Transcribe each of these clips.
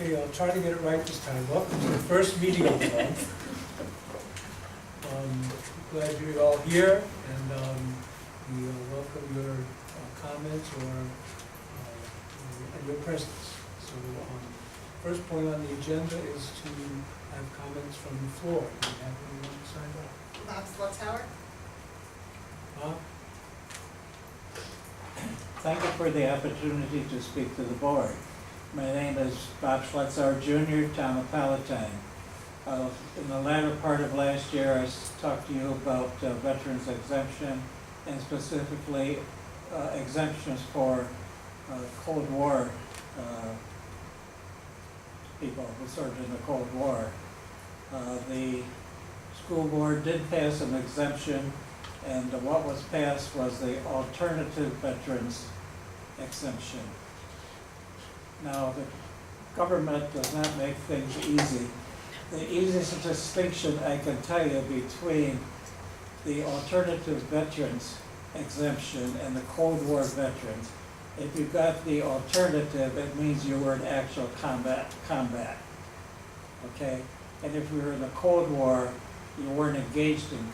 Okay, I'll try to get it right this time. Welcome to the first meeting of the month. Glad you're all here, and we welcome your comments or your presence. So, first point on the agenda is to have comments from the floor. Do you have anyone signed up? Bob Slutzauer. Bob? Thank you for the opportunity to speak to the board. My name is Bob Schletzauer Jr., Town of Palatine. In the latter part of last year, I talked to you about veterans exemption, and specifically exemptions for Cold War people who served in the Cold War. The school board did pass an exemption, and what was passed was the alternative veterans exemption. Now, the government does not make things easy. The easiest distinction I can tell you between the alternative veterans exemption and the Cold War veterans, if you got the alternative, it means you were in actual combat, okay? And if you were in the Cold War, you weren't engaged in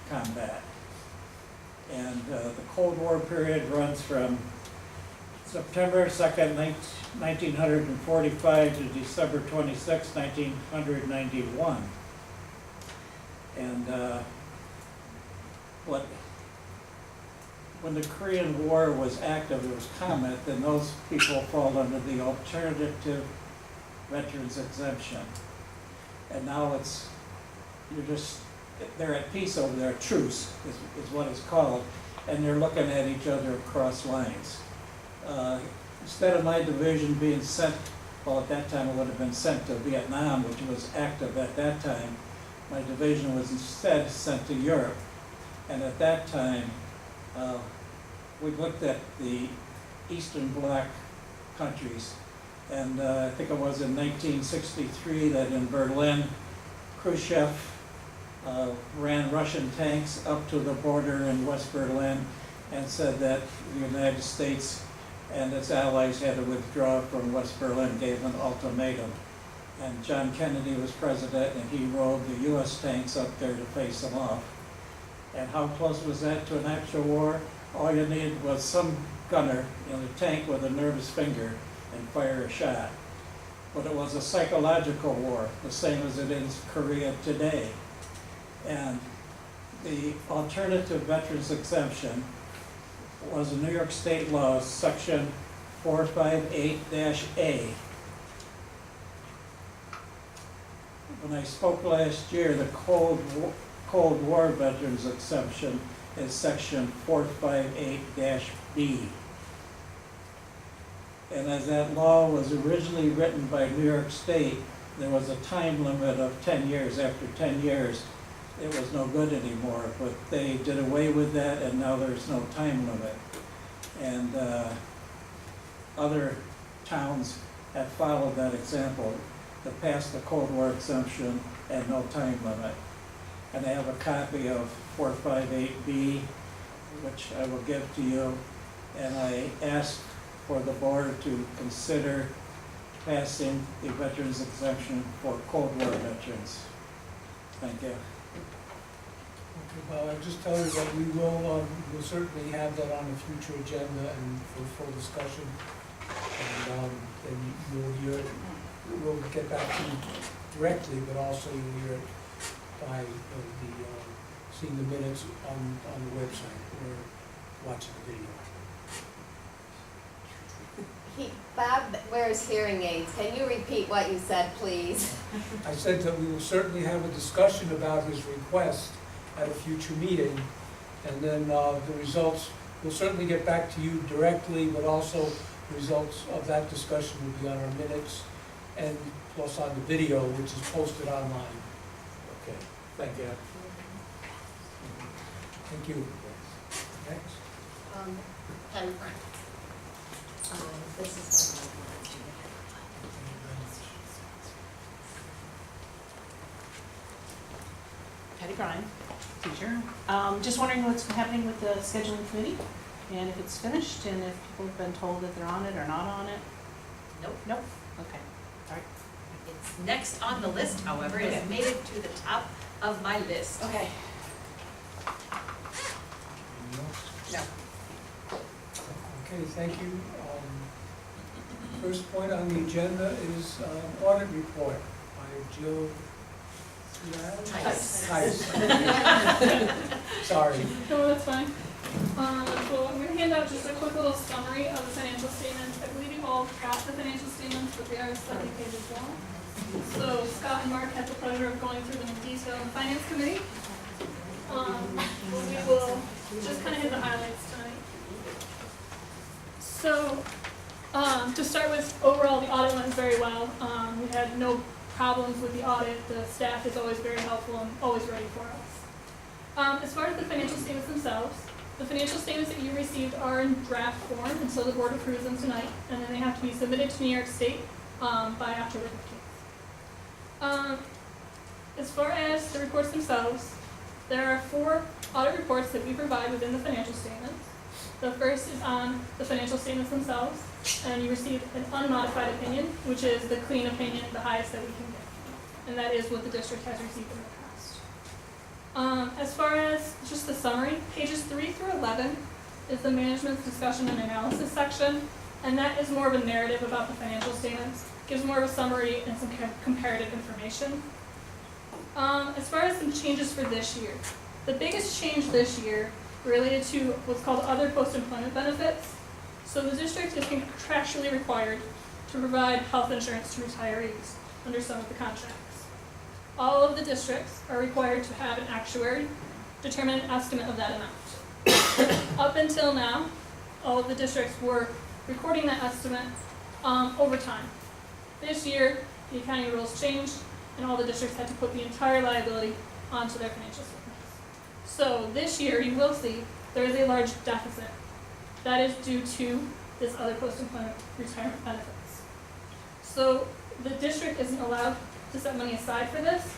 combat. And the Cold War period runs from September 2nd, 1945 to December 26, 1991. And when the Korean War was active, it was combat, then those people fall under the alternative veterans exemption. And now they're at peace over there, truce is what it's called, and they're looking at each other across lines. Instead of my division being sent, well, at that time it would have been sent to Vietnam, which was active at that time, my division was instead sent to Europe. And at that time, we looked at the Eastern Bloc countries, and I think it was in 1963 that in Berlin, Khrushchev ran Russian tanks up to the border in West Berlin and said that the United States and its allies had to withdraw from West Berlin, gave an ultimatum. And John Kennedy was president, and he rode the U.S. tanks up there to face them off. And how close was that to an actual war? All you needed was some gunner in a tank with a nervous finger and fire a shot. But it was a psychological war, the same as it is Korea today. And the alternative veterans exemption was a New York State law, section 458-A. When I spoke last year, the Cold War veterans exemption is section 458-B. And as that law was originally written by New York State, there was a time limit of 10 years. After 10 years, it was no good anymore, but they did away with that, and now there's no time limit. And other towns have followed that example to pass the Cold War exemption and no time limit. And I have a copy of 458B, which I will give to you, and I ask for the board to consider passing the veterans exemption for Cold War veterans. Thank you. Okay, well, I'll just tell you that we will we'll certainly have that on a future agenda and for full discussion. And then we'll get back to you directly, but also you'll hear it by seeing the minutes on the website or watching the video. Bob wears hearing aids. Can you repeat what you said, please? I said that we will certainly have a discussion about his request at a future meeting, and then the results, we'll certainly get back to you directly, but also the results of that discussion will be on our minutes and plus on the video, which is posted online. Okay, thank you. Thank you. Next. Patty Frank. This is Patty Bryan, teacher. Just wondering what's happening with the scheduling committee, and if it's finished, and if people have been told that they're on it or not on it. Nope. Nope, okay. It's next on the list, however, it has made it to the top of my list. Okay. No. Okay, thank you. First point on the agenda is audit report by Jill Tice. Sorry. No, that's fine. So I'm gonna hand out just a quick little summary of the financial statements. I believe you all got the financial statements, but they are slightly pages long. So Scott and Mark had the pleasure of going through them in detail in the finance committee. We will just kind of hit the highlights tonight. So, to start with, overall, the audit went very well. We had no problems with the audit. The staff is always very helpful and always ready for us. As far as the financial statements themselves, the financial statements that you received are in draft form until the board approves them tonight, and then they have to be submitted to New York State by October 15th. As far as the reports themselves, there are 4 audit reports that we provide within the financial statements. The first is on the financial statements themselves, and you receive an unmodified opinion, which is the clean opinion, the highest that we can get. And that is what the district has received in the past. As far as just the summary, pages 3 through 11 is the management's discussion and analysis section, and that is more of a narrative about the financial statements, gives more of a summary and some comparative information. As far as some changes for this year, the biggest change this year related to what's called other post-employment benefits. So the district is contractually required to provide health insurance to retirees under some of the contracts. All of the districts are required to have an actuary determine an estimate of that amount. Up until now, all of the districts were recording that estimate over time. This year, the accounting rules changed, and all the districts had to put the entire liability onto their financial statements. So this year, you will see there is a large deficit. That is due to this other post-employment retirement benefits. So the district isn't allowed to set money aside for this,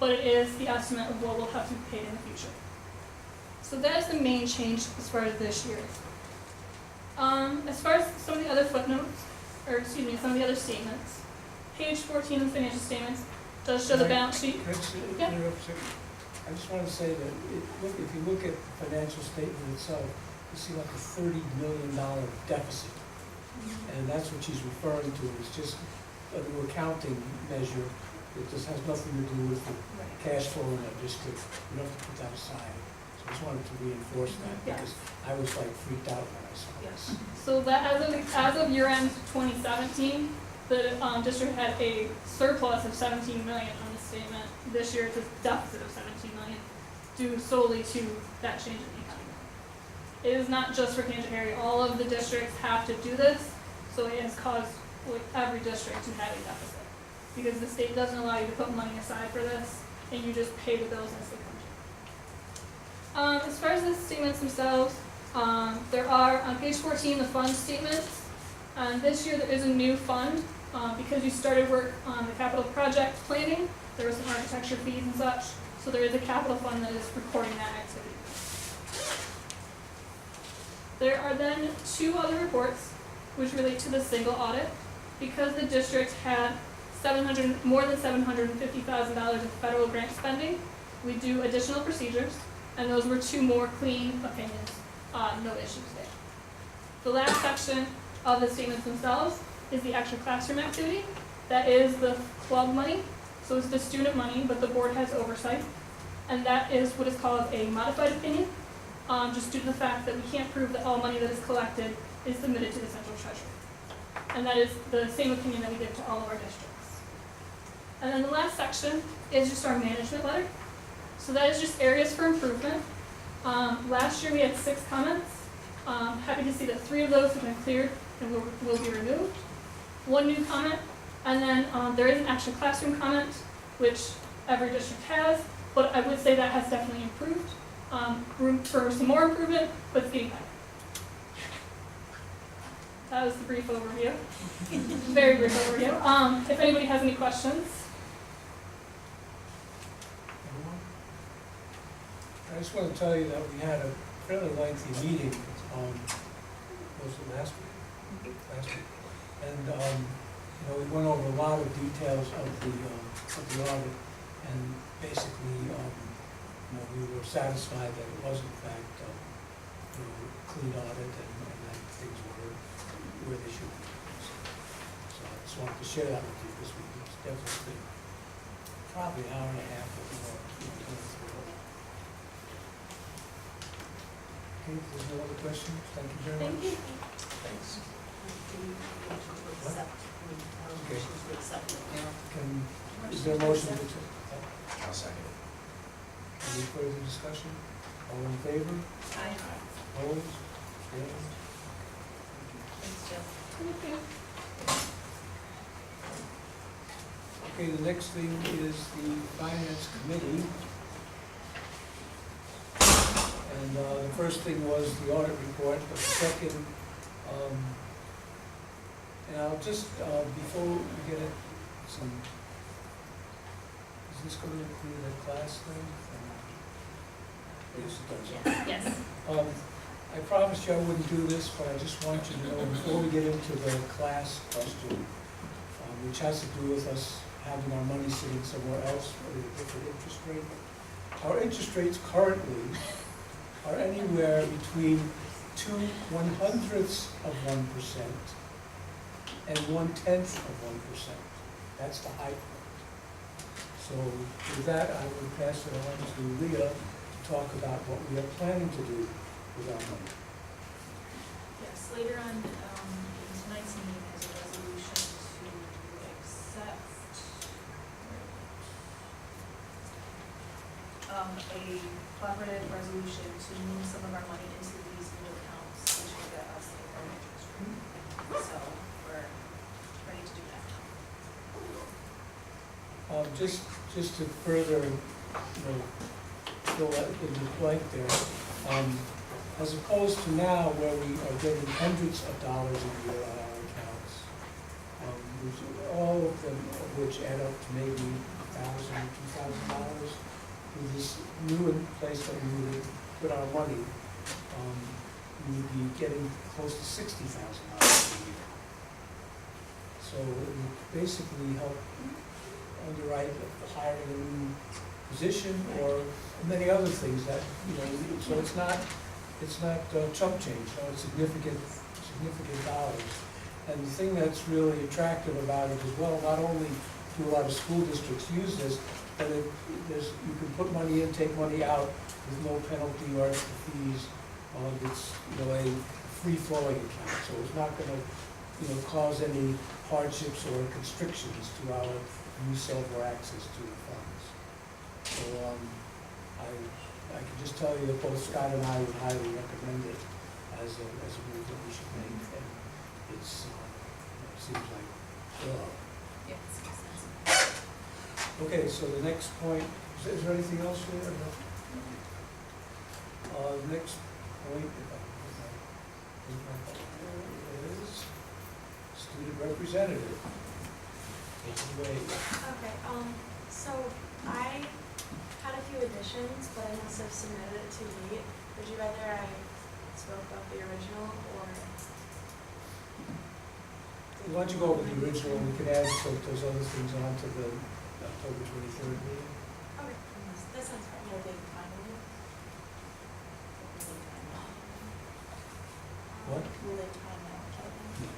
but it is the estimate of what will have to be paid in the future. So that is the main change as far as this year. As far as some of the other footnotes, some of the other statements, page 14 of the financial statements does show the balance sheet. Can I just Yeah. interrupt a second? I just want to say that if you look at the financial statement itself, you see like a $30 million deficit. And that's what she's referring to. It's just a new accounting measure. It just has nothing to do with the cash flow in the district. You don't have to put that aside. So I just wanted to reinforce that Yeah. because I was like freaked out when I saw this. So that as of year end 2017, the district had a surplus of 17 million on the statement. This year it's a deficit of 17 million, due solely to that change in the accounting. It is not just for Canajoharie. All of the districts have to do this, so it has caused every district to have a deficit. Because the state doesn't allow you to put money aside for this, and you just pay the bills as they come to you. As far as the statements themselves, there are, on page 14, the fund statements. This year there is a new fund, because you started work on the capital project planning, there was some architecture fees and such, so there is a capital fund that is recording that activity. There are then 2 other reports which relate to the single audit. Because the district had more than $750,000 of federal grant spending, we do additional procedures, and those were 2 more clean opinions, no issues there. The last section of the statements themselves is the extra classroom activity. That is the club money, so it's the student money, but the board has oversight. And that is what is called a modified opinion, just due to the fact that we can't prove that all money that is collected is submitted to the central treasury. And that is the same opinion that we give to all of our districts. And then the last section is just our management letter. So that is just areas for improvement. Last year we had 6 comments. Happy to see that 3 of those have been cleared and will be removed. 1 new comment, and then there is an extra classroom comment, which every district has, but I would say that has definitely improved. Room for some more improvement, but it's getting better. That was the brief overview. Very brief overview. If anybody has any questions. I just want to tell you that we had a fairly lengthy meeting, was it last week? And we went over a lot of details of the audit, and basically, we were satisfied that it was in fact, clean audit and that things were where they should be. So I just wanted to share that with you this week. It's definitely probably an hour and a half of going through it. Okay, if there's no other questions, thank you very much. Thank you. Thanks. Accept, Okay. motion to accept it. Is there a motion to accept? I'll second it. Any further discussion? All in favor? Aye. Opposed? Abstained? Thanks, Jill. Thank you. Okay, the next thing is the Finance Committee. And the first thing was the audit report, but the second, and I'll just, before we get it, is this going to include a class thing? Yes, it does. Yes. I promised you I wouldn't do this, but I just want you to know, before we get into the class question, which has to do with us having our money sitting somewhere else at a different interest rate. Our interest rates currently are anywhere between 2/100ths of 1% and 1/10 of 1%. That's the high point. So with that, I will pass it on to Leah to talk about what we are planning to do with our money. Yes, later on, in tonight's meeting, there's a resolution to accept a collaborative resolution to move some of our money into these new accounts, which will get us a lower interest rate. So we're ready to do that now. Just to further, fill that in the blank there, as opposed to now where we are getting hundreds of dollars a year on our accounts, which all of them, which add up to maybe $1,000, $2,000, with this new place that we would put our money, we would be getting close to $60,000 a year. So it would basically help underwrite hiring a new position or many other things that, so it's not chump change, it's significant dollars. And the thing that's really attractive about it as well, not only do a lot of school districts use this, but you can put money in, take money out with no penalty or extra fees. It's, a free-flowing account, so it's not gonna, cause any hardships or constrictions to our use of or access to the funds. So, I can just tell you that both Scott and I would highly recommend it as a move that we should make, and it seems like, Yeah, it's expensive. okay, so the next point, is there anything else there? No? The next point, is student representative. Take it away. Okay, so I had a few additions, but I must have submitted it too late. Would you rather I spoke about the original or? Why don't you go with the original, we could add those other things on to the October 23rd meeting. Okay, that sounds fine. Will they finally? What? Will they time out, Kevin?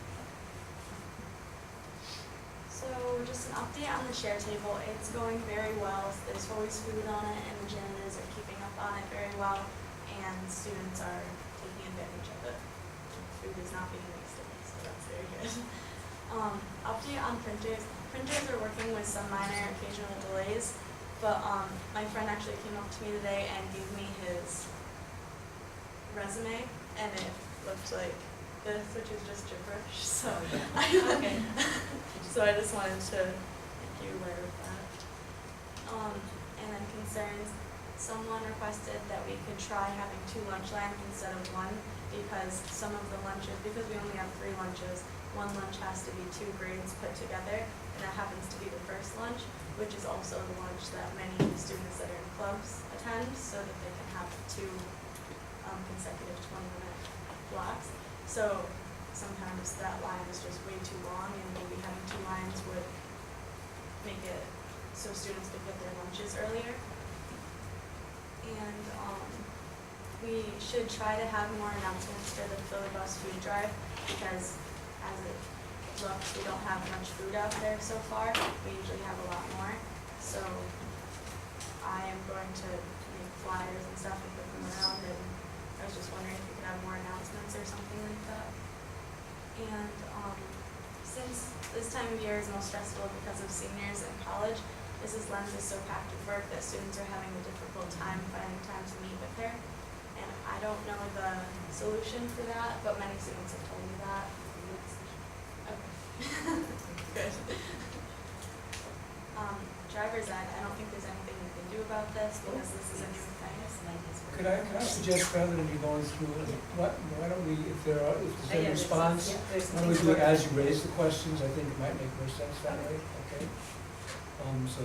So just an update on the share table. It's going very well. There's always food on it, and the janitors are keeping up on it very well, and students are taking advantage of it. Food is not being wasted, so that's very good. Update on printers. Printers are working with some minor occasional delays, but my friend actually came up to me today and gave me his resume, and it looked like this, which is just gibberish. So Okay. so I just wanted to make you aware of that. And then concerns. Someone requested that we could try having 2 lunch lines instead of 1, because some of the lunches, because we only have 3 lunches, 1 lunch has to be 2 grades put together, and that happens to be the first lunch, which is also the lunch that many students that are in clubs attend, so that they can have 2 consecutive 20-minute blocks. So sometimes that line is just way too long, and maybe having 2 lines make it so students could get their lunches earlier. And, we should try to have more announcements for the Fill the Bus food drive, because as it looks, we don't have much food out there so far. We usually have a lot more. So I am going to make flyers and stuff and put them around, and I was just wondering if we could have more announcements or something like that. And since this time of year is most stressful because of seniors in college, Mrs. Lenz is so packed with work that students are having a difficult time finding time to meet with her. And I don't know the solution for that, but many students have told me that. Okay. Good. Driver's ed, I don't think there's anything we can do about this because this is a new thing. Could I suggest, rather than you going through, why don't we, if there's a response, why don't we do it as you raise the questions? I think it might make more sense that way, okay? So,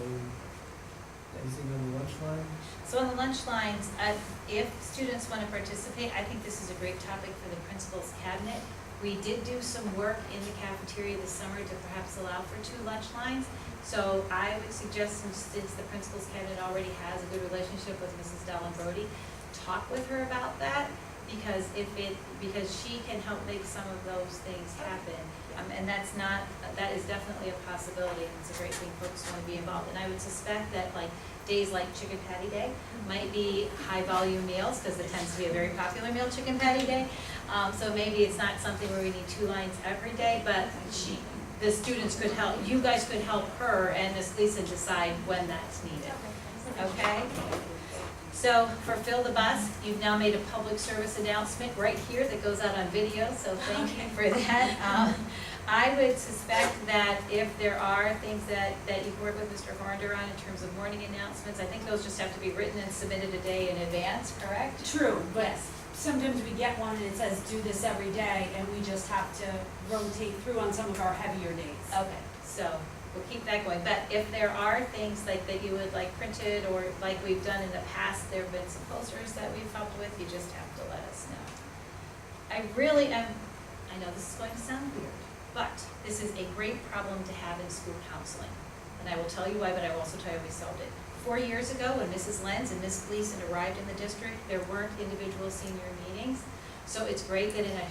anything on the lunch line? So on the lunch lines, if students want to participate, I think this is a great topic for the principal's cabinet. We did do some work in the cafeteria this summer to perhaps allow for 2 lunch lines. So I would suggest, since the principal's cabinet already has a good relationship with Mrs. Dallin Brody, talk with her about that, because because she can help make some of those things happen. And that is definitely a possibility, and it's a great thing folks want to be involved. And I would suspect that like days like Chicken Patty Day might be high volume meals, because it tends to be a very popular meal, Chicken Patty Day. So maybe it's not something where we need 2 lines every day, but the students could help, you guys could help her and Miss Lisa decide when that's needed, okay? So for Fill the Bus, you've now made a public service announcement right here that goes out on video, so thank you for that. I would suspect that if there are things that you've worked with Mr. Hornder on in terms of morning announcements, I think those just have to be written and submitted a day in advance, correct? True, but Yes. sometimes we get one and it says do this every day, and we just have to rotate through on some of our heavier days. Okay, so we'll keep that going. But if there are things like that you would like printed, or like we've done in the past, there have been some posters that we've helped with, you just have to let us know. I know this is going to sound weird, but this is a great problem to have in school counseling. And I will tell you why, but I will also tell you we solved it. 4 years ago, when Mrs. Lenz and Ms. Gleason arrived in the district, there weren't individual senior meetings. So it's great that in a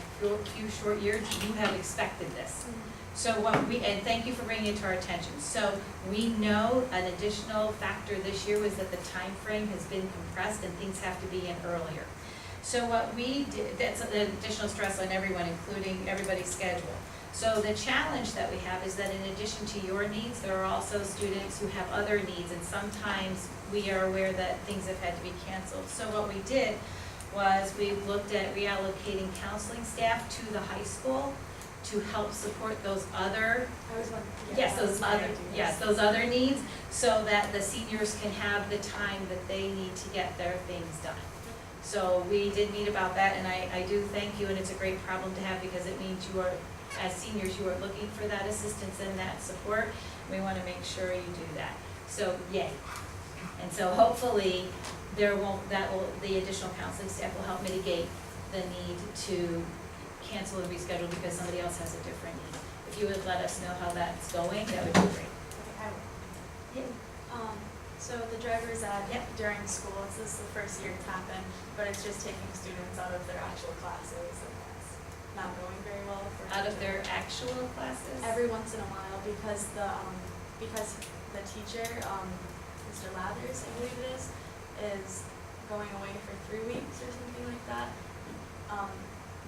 few short years, you have expected this. So and thank you for bringing it to our attention. So we know an additional factor this year was that the time frame has been compressed and things have to be in earlier. So what we did, that's an additional stress on everyone, including everybody's schedule. So the challenge that we have is that in addition to your needs, there are also students who have other needs, and sometimes we are aware that things have had to be canceled. So what we did was we looked at reallocating counseling staff to the high school to help support those other, those other needs, so that the seniors can have the time that they need to get their things done. So we did meet about that, and I do thank you, and it's a great problem to have, because it means you are, as seniors, you are looking for that assistance and that support. We want to make sure you do that. So yay. And so hopefully the additional counseling staff will help mitigate the need to cancel and reschedule because somebody else has a different need. If you would let us know how that's going, that would be great. Okay, so the driver's ed during school, this is the first year it's happened, but it's just taking students out of their actual classes, and it's not going very well for Out of their actual classes? every once in a while, because the teacher, Mr. Lathers, I believe it is going away for 3 weeks or something like that.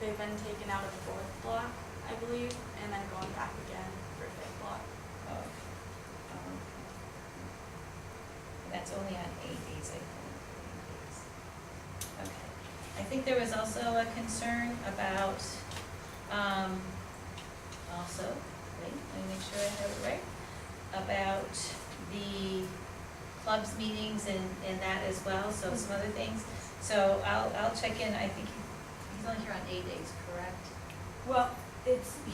They've been taken out of 4th block, I believe, and then going back again for 5th block. Oh. That's only on 8 days, I think. Okay. I think there was also a concern about, let me make sure I have it right, about the clubs meetings and that as well, so some other things. So I'll check in, I think he's only here on 8 days, correct? Well,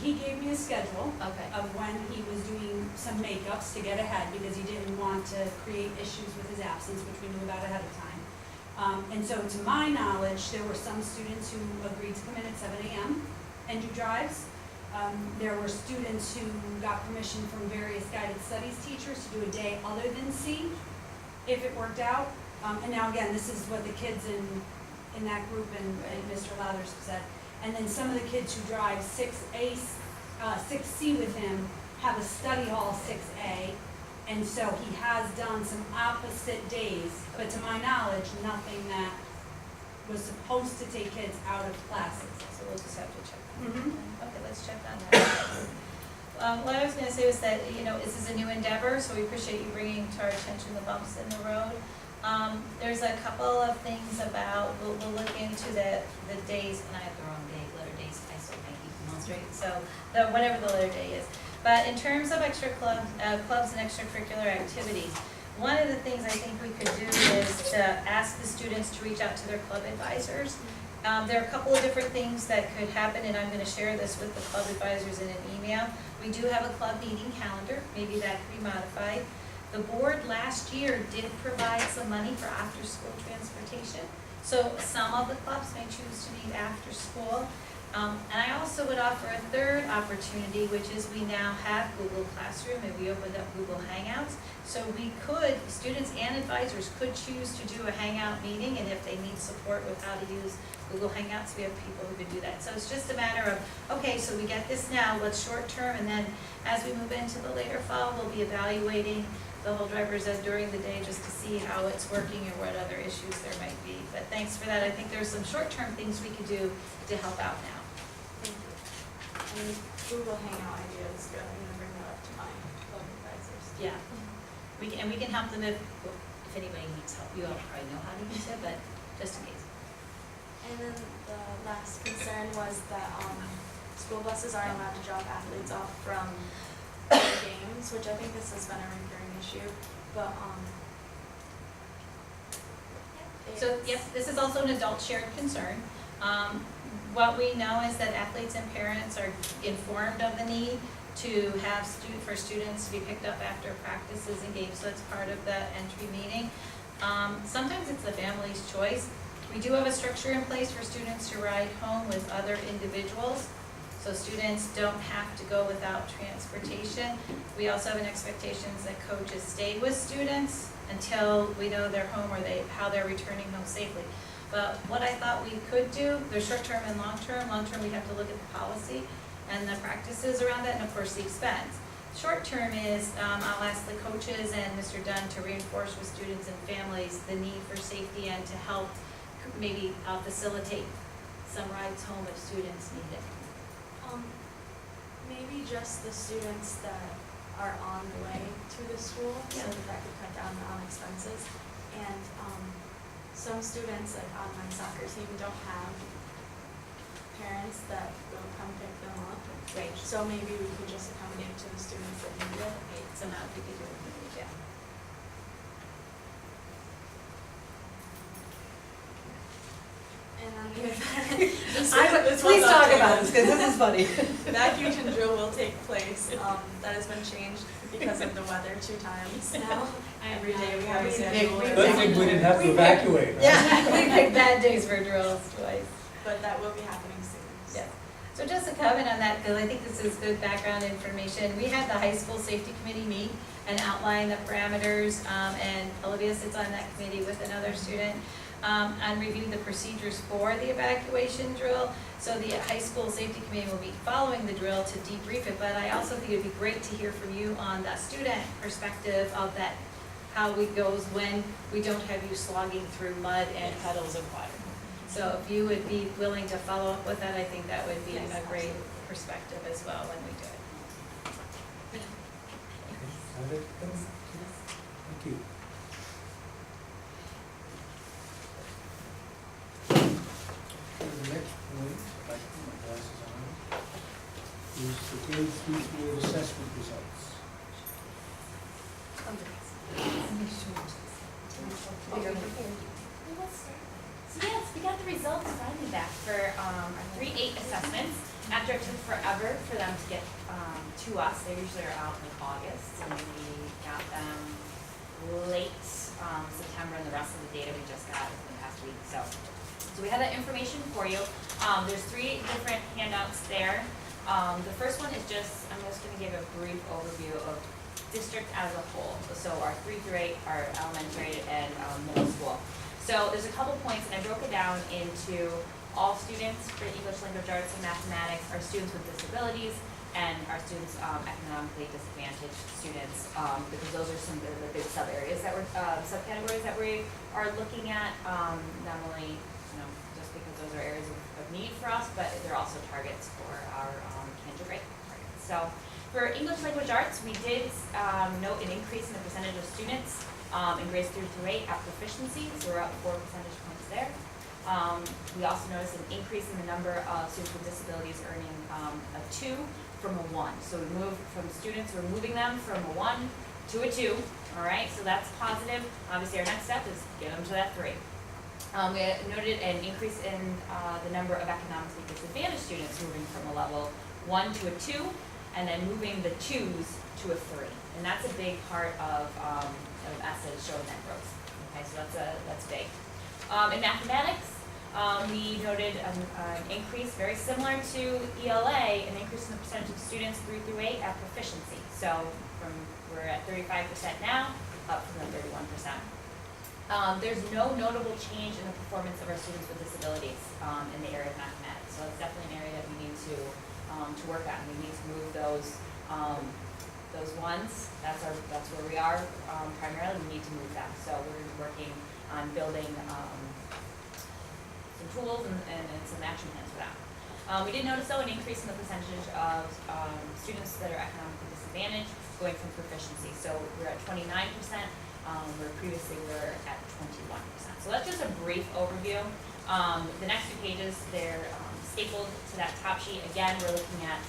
he gave me a schedule Okay. of when he was doing some makeups to get ahead, because he didn't want to create issues with his absence, which we knew about ahead of time. And so to my knowledge, there were some students who agreed to come in at 7 a.m. and do drives, There were students who got permission from various guided studies teachers to do a day other than C, if it worked out. And now again, this is what the kids in that group and Mr. Lathers said. And then some of the kids who drive 6C with him have a study hall 6A. And so he has done some opposite days, but to my knowledge, nothing that was supposed to take kids out of classes. So we'll just have to check on Mhm. that. Okay, let's check on that. What I was gonna say was that, this is a new endeavor, so we appreciate you bringing to our attention the bumps in the road. There's a couple of things about, we'll look into the days, and I have the wrong day, letter days, I still can't keep them all straight, so, whatever the letter day is. But in terms of extra clubs and extracurricular activities, one of the things I think we could do is to ask the students to reach out to their club advisors. There are a couple of different things that could happen, and I'm gonna share this with the club advisors in an email. We do have a club meeting calendar, maybe that could be modified. The board last year did provide some money for after-school transportation, so some of the clubs may choose to meet after school. And I also would offer a third opportunity, which is we now have Google Classroom and we opened up Google Hangouts. So students and advisors could choose to do a Hangout meeting, and if they need support with how to use Google Hangouts, we have people who can do that. So it's just a matter of, okay, so we get this now, what's short term, and then as we move into the later fall, we'll be evaluating the whole driver's ed during the day just to see how it's working and what other issues there might be. But thanks for that. I think there's some short-term things we could do to help out now. Thank you. And Google Hangout idea is good. I'm gonna bring that up to my club advisors. Yeah. We can help them if anybody needs help. You all probably know how to use it, but just in case. And then the last concern was that school buses aren't allowed to drop athletes off from their games, which I think this has been a recurring issue, but So, yes, this is also an adult shared concern. What we know is that athletes and parents are informed of the need to have for students to be picked up after practices and games, so that's part of the entry meeting. Sometimes it's the family's choice. We do have a structure in place for students to ride home with other individuals, so students don't have to go without transportation. We also have an expectation that coaches stay with students until we know they're home or how they're returning home safely. But what I thought we could do, there's short-term and long-term. Long-term, we have to look at the policy and the practices around that, and of course the expense. Short-term is, I'll ask the coaches and Mr. Dunn to reinforce with students and families the need for safety and to help maybe facilitate some rides home if students need it. Maybe just the students that are on the way to the school, so that could cut down on expenses. And some students, like on my soccer team, don't have parents that will come pick them up. Right. So maybe we could just accommodate to the students that need it. Somehow we could do it, yeah. And then Please talk about this, because this is funny. vacuum and drill will take place. That has been changed because of the weather 2 times now. Every day we have a schedule. Good thing we didn't have to evacuate. Right? Yeah, we picked bad days for drills twice. But that will be happening soon. Yeah. So just a comment on that, because I think this is good background information. We had the high school safety committee meet and outline the parameters, and Olivia sits on that committee with another student, and review the procedures for the evacuation drill. So the high school safety committee will be following the drill to debrief it, but I also think it'd be great to hear from you on the student perspective of that, how it goes when we don't have you slogging through mud and puddles of water. So if you would be willing to follow up with that, I think that would be a great perspective as well when we do it. Got it? Thank you. The next point, if I can put my glasses on, is the grade 3 board assessment results. So yes, we got the results finally back for our 3-8 assessments. After it took forever for them to get to us, they usually are out in like August, and we got them late September, and the rest of the data we just got in the past week. So we have that information for you. There's 3 different handouts there. The first one is I'm just gonna give a brief overview of district as a whole. So our 3 through 8, our elementary and middle school. So there's a couple points, and I broke it down into all students for English language arts and mathematics, our students with disabilities, and our students, economically disadvantaged students, because those are some of the big sub areas that we're, subcategories that we are looking at, not only, just because those are areas of need for us, but they're also targets for our, Cantor grade targets. So for English language arts, we did, note an increase in the percentage of students, in grades 3 through 8 at proficiency, so we're up 4 percentage points there. We also noticed an increase in the number of students with disabilities earning, a 2 from a 1. So we moved from students, we're moving them from a 1 to a 2, all right? So that's positive. Obviously, our next step is get them to that 3. We noted an increase in the number of economically disadvantaged students moving from a level 1 to a 2, and then moving the 2s to a 3. And that's a big part of ESSA, showing that growth. Okay, so that's big. In mathematics, we noted an increase very similar to ELA, an increase in the percentage of students 3 through 8 at proficiency. So we're at 35% now, up from the 31%. There's no notable change in the performance of our students with disabilities in the area of mathematics. So it's definitely an area that we need to work on. We need to move those ones. That's where we are primarily. We need to move them. So we're working on building some tools and some action plans for that. We did notice though an increase in the percentage of students that are economically disadvantaged going from proficiency. So we're at 29%, where previously we were at 21%. So that's just a brief overview. The next 2 pages, they're stapled to that top sheet. Again, we're looking at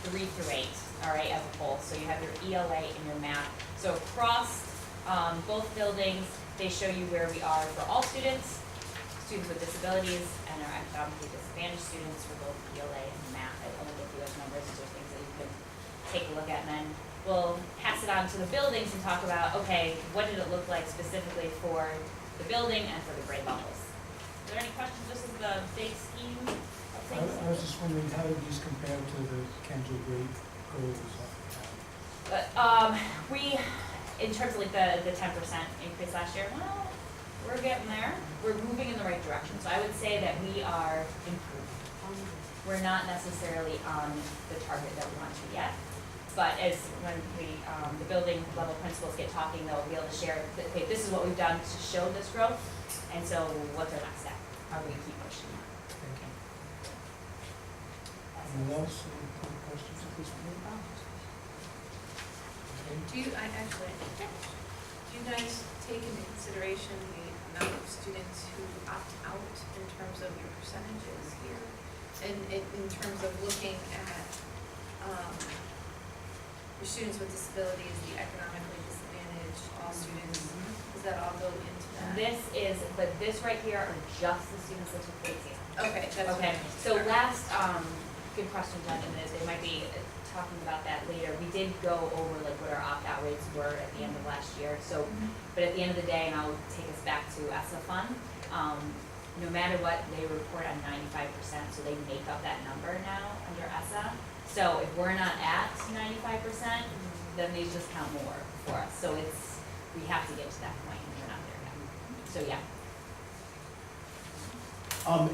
3 through 8, all right, as a whole. So you have your ELA and your math. So across both buildings, they show you where we are for all students, students with disabilities, and our economically disadvantaged students for both ELA and math. I only give you those numbers, so things that you can take a look at, and then we'll pass it on to the buildings and talk about, okay, what did it look like specifically for the building and for the grade levels. Is there any questions? This is the big scheme of things. I was just wondering, how do these compare to the Cantor grade goals? But we, in terms of like the 10% increase last year, well, we're getting there. We're moving in the right direction. So I would say that we are improving. We're not necessarily on the target that we want to yet. But when the building level principals get talking, they'll be able to share, okay, this is what we've done to show this growth, and so what's our next step? How do we keep pushing that? Thank you. Anyone else? Any questions at this point? Okay. Do you guys take into consideration the amount of students who opt out in terms of your percentages here? And in terms of looking at, your students with disabilities, the economically disadvantaged, all students, does that all go into that? This right here are just the students that took the exam. Okay, that's Okay, so last, good question, Jen, and they might be talking about that later. We did go over like what our opt-out rates were at the end of last year. So, but at the end of the day, and I'll take us back to ESSA Fund, no matter what, they report on 95%, so they make up that number now under ESSA. So if we're not at 95%, then these just count more for us. So we have to get to that point, and we're not there yet. So yeah.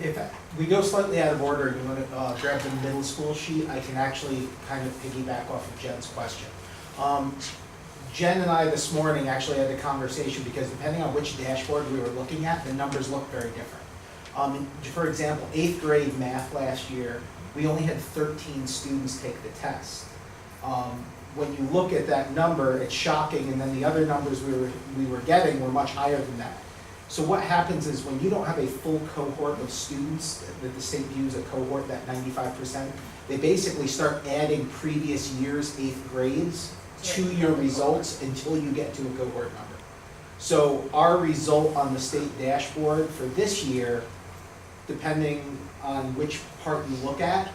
If we go slightly out of order, you want to grab the middle school sheet, I can actually kind of piggyback off of Jen's question. Jen and I this morning actually had a conversation because depending on which dashboard we were looking at, the numbers look very different. For example, 8th grade math last year, we only had 13 students take the test. When you look at that number, it's shocking, and then the other numbers we were getting were much higher than that. So what happens is when you don't have a full cohort of students that the state views a cohort, that 95%, they basically start adding previous year's 8th grades to your results until you get to a cohort number. So our result on the state dashboard for this year, depending on which part you look at,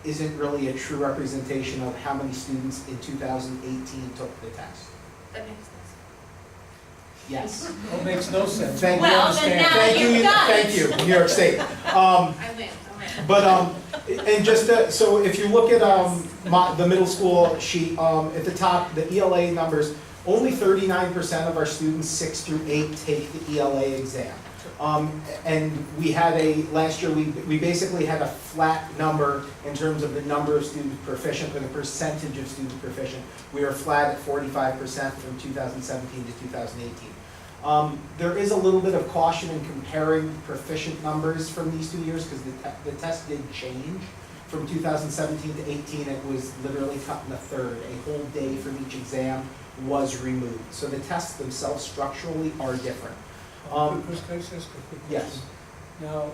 isn't really a true representation of how many students in 2018 took the test. That makes sense. Yes. It makes no sense. Thank you. Well, then now Thank you've you. got Thank it. you, New York State. I win. But, and just, so if you look at, the middle school sheet, at the top, the ELA numbers, only 39% of our students 6 through 8 take the ELA exam. And we had last year, we basically had a flat number in terms of the number of students proficient, or the percentage of students proficient. We were flat at 45% from 2017 to 2018. There is a little bit of caution in comparing proficient numbers from these 2 years, because the test did change. From 2017 to 18, it was literally cut in a third. A whole day from each exam was removed. So the tests themselves structurally are different. Chris, can I just ask a quick question? Yes. Now,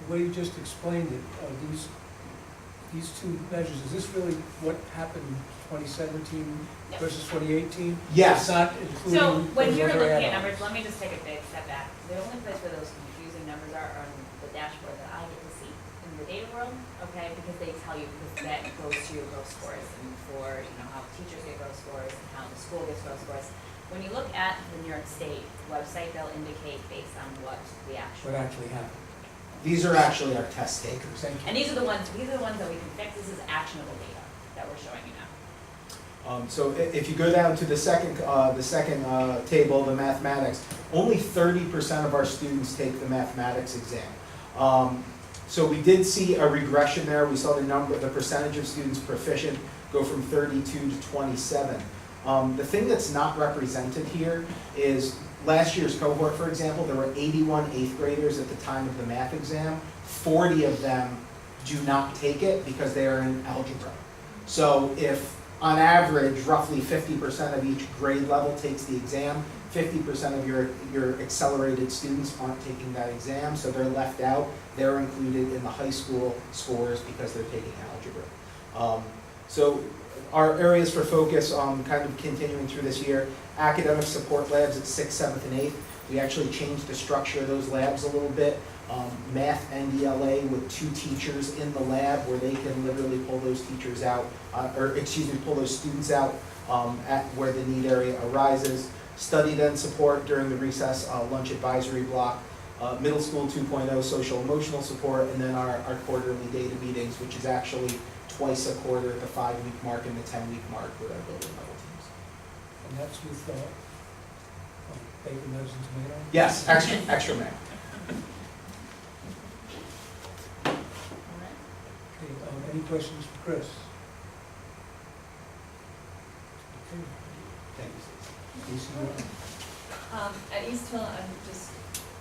the way you just explained it, are these two measures, is this really what happened in 2017 Yep. versus 2018? Yes. It's not including. So when the you're other looking at add-ons? numbers, let me just take a big step back. The only place where those confusing numbers are on the dashboard that I get to see in the data world, okay, because they tell you, because that goes to your growth scores and for, how teachers get growth scores and how the school gets growth scores. When you look at the New York State website, they'll indicate based on what the actual. What actually happened? These are actually our test takers. Thank you. And these are the ones that we can fix. This is actionable data that we're showing you now. So if you go down to the second table, the mathematics, only 30% of our students take the mathematics exam. So we did see a regression there. We saw the percentage of students proficient go from 32 to 27. The thing that's not represented here is last year's cohort, for example, there were 81 eighth graders at the time of the math exam. 40 of them do not take it because they are in algebra. So if, on average, roughly 50% of each grade level takes the exam, 50% of your accelerated students aren't taking that exam, so they're left out. They're included in the high school scores because they're taking algebra. So our areas for focus, kind of continuing through this year, academic support labs at 6th, 7th, and 8th. We actually changed the structure of those labs a little bit. Math and ELA with 2 teachers in the lab where they can literally pull those teachers out, pull those students out at where the need area arises. Study then support during the recess lunch advisory block. Middle school 2.0 social emotional support, and then our quarterly data meetings, which is actually twice a quarter, the 5-week mark and the 10-week mark with our building level teams. And that's with bacon, lettuce, and tomato? Yes, extra mayo. Okay, any questions for Chris? Okay. Thank you. Lisa, go ahead. At East Hill, I'm just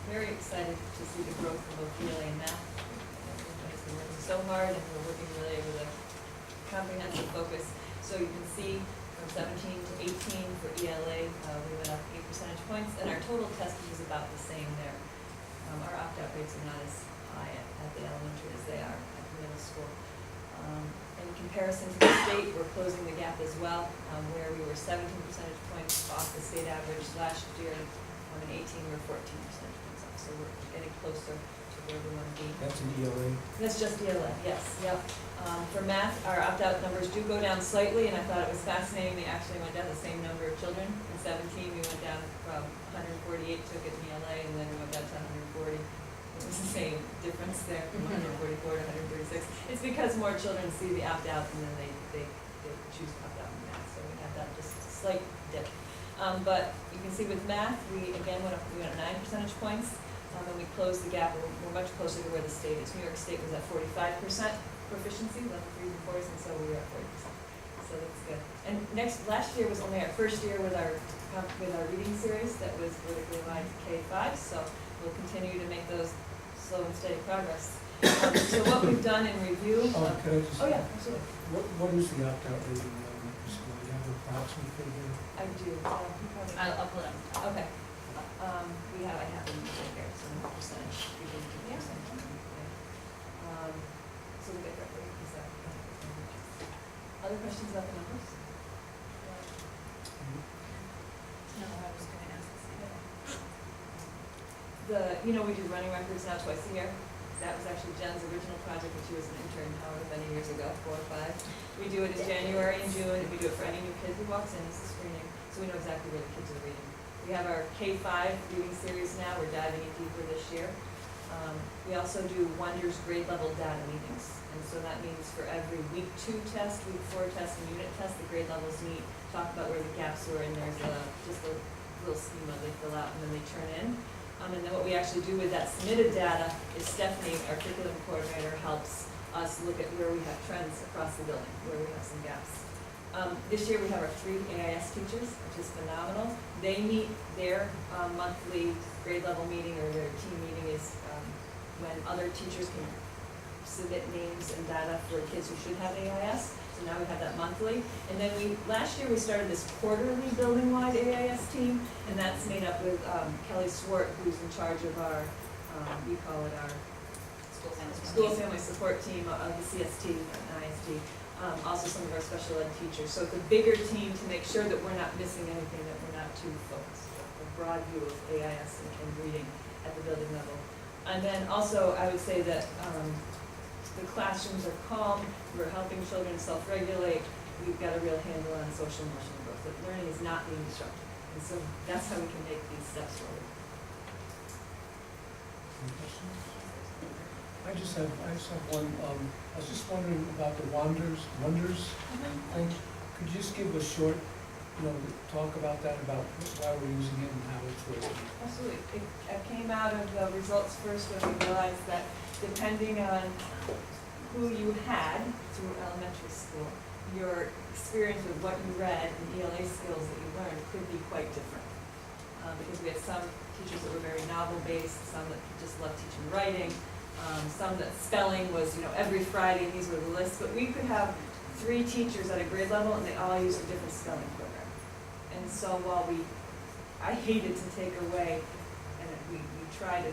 very excited to see the growth of both ELA and math. Everybody's been working so hard, and we're working really with a comprehensive focus. So you can see from 17 to 18 for ELA, we went up 8 percentage points, and our total testing is about the same there. Our opt-out rates are not as high at the elementary as they are at the middle school. In comparison to the state, we're closing the gap as well, where we were 17 percentage points off the state average last year. In 18, we're 14 percentage points off, so we're getting closer to where we want to be. That's an ELA. That's just ELA, yes, yep. For math, our opt-out numbers do go down slightly, and I thought it was fascinating, they actually went down the same number of children. In 17, we went down from 148 took it in ELA, and then we went down to 140. It was the same difference there, from 144 to 136. It's because more children see the opt-out, and then they choose to opt out in math, so we have that just slight dip. But you can see with math, we again went up 9 percentage points, and we closed the gap. We're much closer to where the state is. New York State was at 45% proficiency, level 3s and 4s, and so we were at 40%. So that's good. And last year was only our first year with our reading series that was vertically aligned to K-5, so we'll continue to make those slow and steady progress. So what we've done in review. Can I just? Oh yeah, absolutely. What is the opt-out rate in elementary school? Do you have an approximate figure? I do. I'll pull it up. Okay. I have them right here, so the percentage, we did 2%. So the bigger rate is that. Other questions about the numbers? No, I was going to ask the same. We do running records now twice a year. That was actually Jen's original project when she was an intern, however many years ago, 4 or 5. We do it in January and June, and we do it for any new kid who walks in, it's a screening, so we know exactly where the kids are reading. We have our K-5 reading series now, we're diving in deeper this year. We also do Wonders grade level data meetings, and so that means for every week 2 test, week 4 test, and unit test, the grade levels meet, talk about where the gaps were, and there's just a little schema they fill out and then they turn in. And then what we actually do with that submitted data is Stephanie, our curriculum coordinator, helps us look at where we have trends across the building, where we have some gaps. This year we have our 3 AIS teachers, which is phenomenal. They meet their monthly grade level meeting, or their team meeting is when other teachers can submit names and data for kids who should have AIS. So now we have that monthly. And then last year we started this quarterly building-wide AIS team, and that's made up with Kelly Swart, who's in charge of our, we call it our school family support team of the CST and IST. Also some of our special ed teachers. So it's a bigger team to make sure that we're not missing anything, that we're not too focused. A broad view of AIS and reading at the building level. And then also I would say that the classrooms are calm, we're helping children self-regulate, we've got a real handle on social emotional growth, that learning is not being disrupted. And so that's how we can make these steps forward. Any questions? I just have one, I was just wondering about the wonders thing. Could you just give a short, talk about that, about why we're using it and how it's working? Absolutely. It came out of the results first when we realized that depending on who you had through elementary school, your experience with what you read and ELA skills that you learned could be quite different. Because we had some teachers that were very novel-based, some that just loved teaching writing, some that spelling was, every Friday, these were the lists. But we could have 3 teachers at a grade level and they all used a different spelling program. And so while I hated to take away, and we try to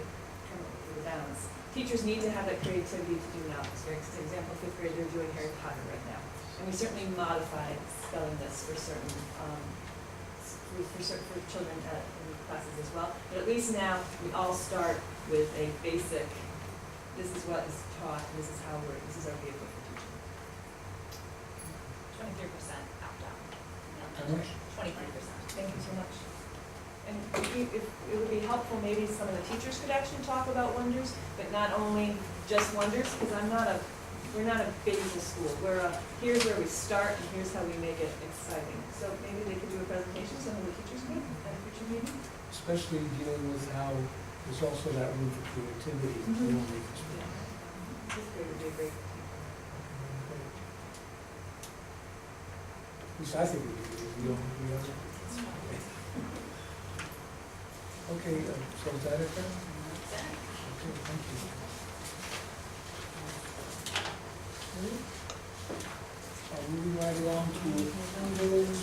come up with a balance. Teachers need to have that creativity to do novels. For example, 5th grade, they're doing Harry Potter right now. And we certainly modified spelling lists for certain, for children in classes as well. But at least now, we all start with a basic, this is what is taught, and this is our vehicle for teaching. 23% opt-out. How much? 23%. Thank you so much. And if it would be helpful, maybe some of the teachers could actually talk about Wonders, but not only just Wonders, because we're not a basic school. We're here's where we start and here's how we make it exciting. So maybe they could do a presentation, some of the teachers could, at a future meeting. Especially dealing with how there's also that room for creativity. Mhm. along with this. Fifth grade would be a great. At least I think we do. We don't. Okay, so is that it then? Okay, thank you. Moving right along to approvals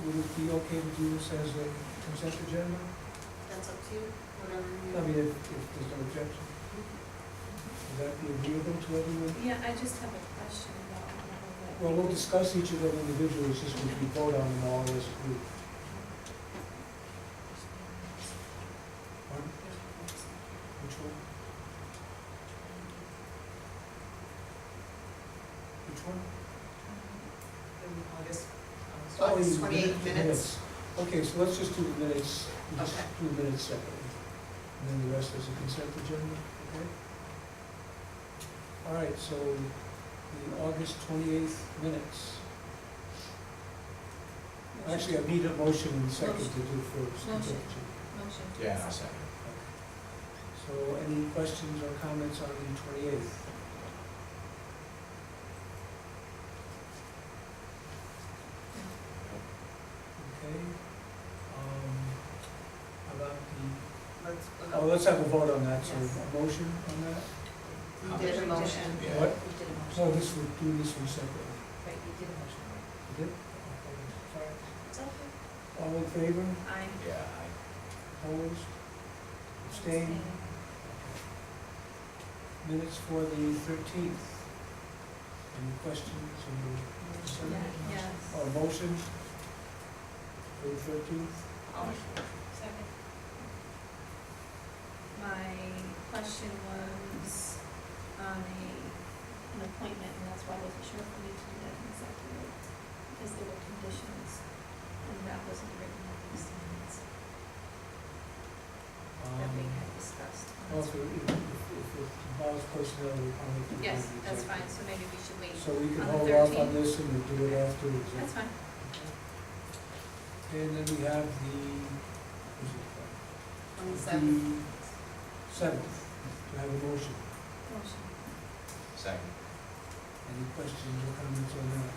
would it be okay to do this as a consent agenda? That's up to you, whatever you. I mean, if there's no objection. Would that be agreeable to everyone? Yeah, I just have a question about. Well, we'll discuss each of them individually, it's just we vote on them all as a group. Pardon? Which one? Which one? August you- 28 minutes. Okay, so let's just do the minutes, we'll just Okay. do the minutes separately. And then the rest is a consent agenda, okay? All right, so the August 28th minutes. Actually, I need a motion and a second to do first. Motion. Motion. Yeah, I'll second. So any questions or comments on the 28th? Okay. How about let's have a vote on that, so a motion on that? You did a motion. Yeah. What? You did a motion. No, this would do this one separately. Right, you did a motion. You did? Sorry. It's okay. All in favor? Yeah, Opposed? Abstained? Minutes for the 13th. Any questions or concerns? Yes. Or motion for the 13th? Second. My question was on a an appointment, and that's why I wasn't sure if we need to do that exactly right, because there were conditions, and that wasn't written in these minutes that we had discussed. Also, if it involves personnel, we probably can. Yes, that's fine, so maybe we should wait. So we can On the hold off 13th? on this and we'll do it afterwards. That's fine. And then we have the, what's it called? On the 7th. The 7th. Do I have a motion? Motion. Second. Any questions or comments on that?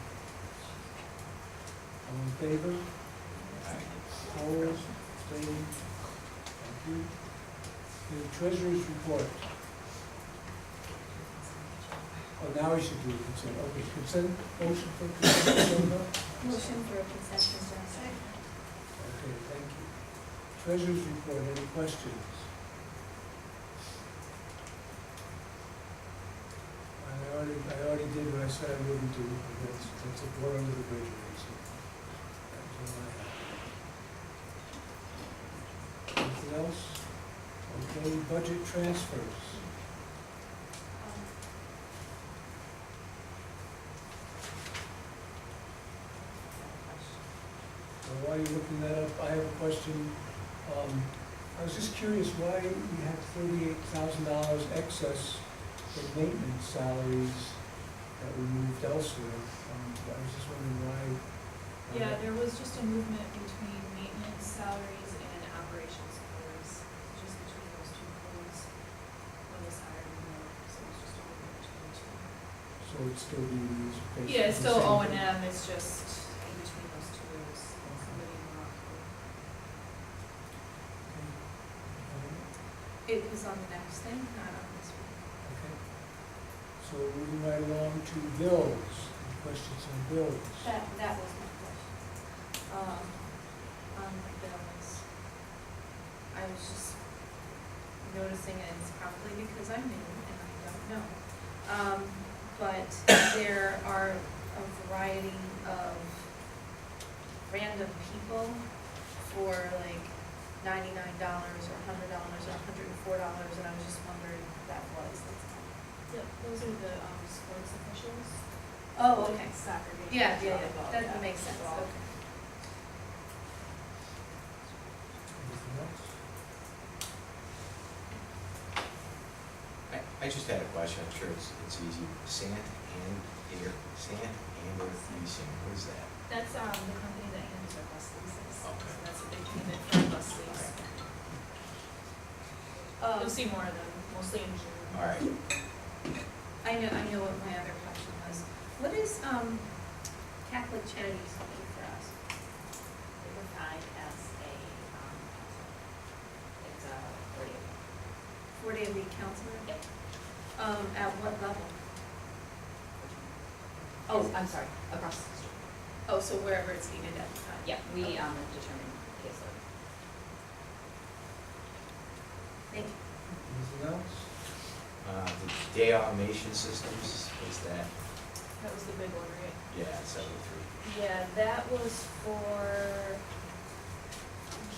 All in favor? Opposed? Abstaining? Thank you. The treasurer's report. Oh, now we should do consent. Okay, consent, motion for consent agenda? Motion for a consent agenda. Okay, thank you. Treasurer's report, any questions? I already did what I said I wouldn't do, but that's a water under the bridge, already, so that's all I have. Anything else? Okay, budget transfers. So while you're looking that up, I have a question. I was just curious why we have $38,000 excess in maintenance salaries that we moved elsewhere. I was just wondering why. Yeah, there was just a movement between maintenance salaries and operations salaries, just between those two codes. One was higher than the other, so it's just a movement between the two. So it's still being used basically? Yeah, it's still the O same and thing? M, it's just in between those two is somebody more. Okay. It is on the next thing, not on this one. Okay. So moving right along to bills. Any questions on bills? That was my question. On the bills. I was just noticing it, it's probably because I'm new and I don't know. But there are a variety of random people for like $99 or $100 or $104, and I was just wondering what that was. That's all. Yep, those are the sports officials. Oh, okay. Soccer games. Yeah, volleyball, that yeah. makes sense, Well, okay. Anything else? I just had a question, I'm sure it's easy. Sand and air leasing, what is that? That's the company that handles our bus leases. Okay. So that's a big payment for our bus lease. You'll see more of them, mostly in June. All right. I know what my other question was. What is, Catholic Charities do for us? They provide us it's a 4-day-a-week counselor? Yep. At what level? Oh, I'm sorry, across the street. Oh, so wherever it's needed at the time? Yeah, we Okay. determine caseload. Thank you. Anything else? The day automation systems, is that, That was the big one, right? yeah, 73. Yeah, that was for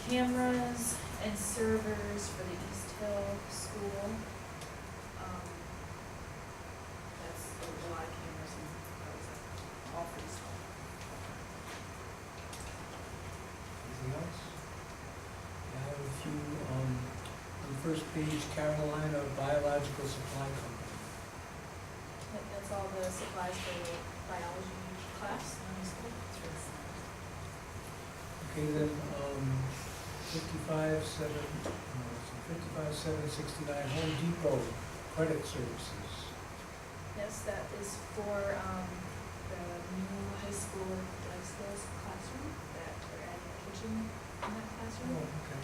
cameras and servers for the East Hill School. That's a lot of cameras and that was all for East Hill. Anything else? I have a few, on the first page, Carolina Biological Supply Company. That's all the supplies for the biology class in high school. Okay, then, 55,769 Home Depot Credit Services. Yes, that is for the new high school life skills classroom, that we're adding a kitchen in that classroom. Oh, okay.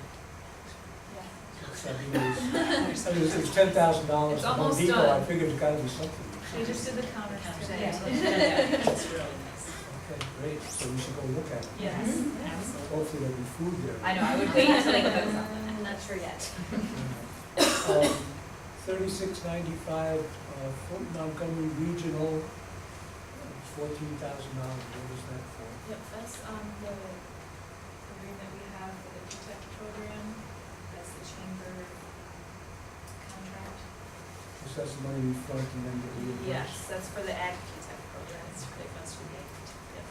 Yeah. So, it's $10,000 It's for Home almost Depot, I done. figured it's gotta be something. They just did the counters today. It's really nice. Okay, great, so we should go look at it. Yes, absolutely. Hopefully there'll be food there. I know, I would wait until they cook something. I'm not sure yet. 3695, Fort Montgomery Regional, $14,000, what was that for? Yep, that's the agreement we have for the PTEC program. That's the chamber contract. Is discuss the money we front and then get reimbursed? Yes, that's for the ag tech program, it's for the funds for the ag tech, yep.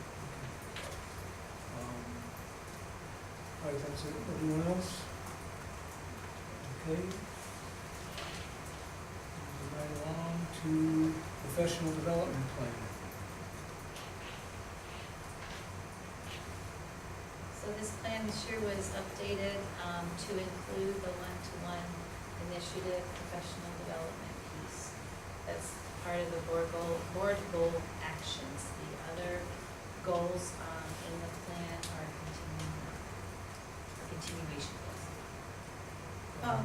All right, that's it. Everyone else? Okay. Moving right along to professional development plan. So this plan this year was updated to include the one-to-one initiative professional development piece. That's part of the board goal actions. The other goals in the plan are continuation goals. I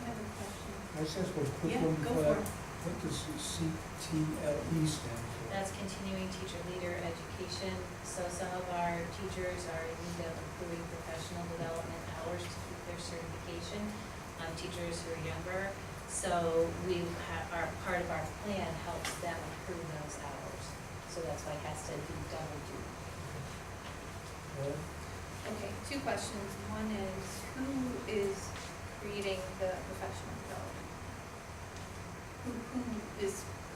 have a question. I just ask one quick Yeah, one go before for that. it. What does CTLE stand for? That's continuing teacher leader education. So some of our teachers are in need of improving professional development hours to keep their certification. Teachers who are younger. So we have, our, part of our plan helps them improve those hours. So that's why it has to be double duty. Well, Okay, two questions. One is, who is creating the professional development?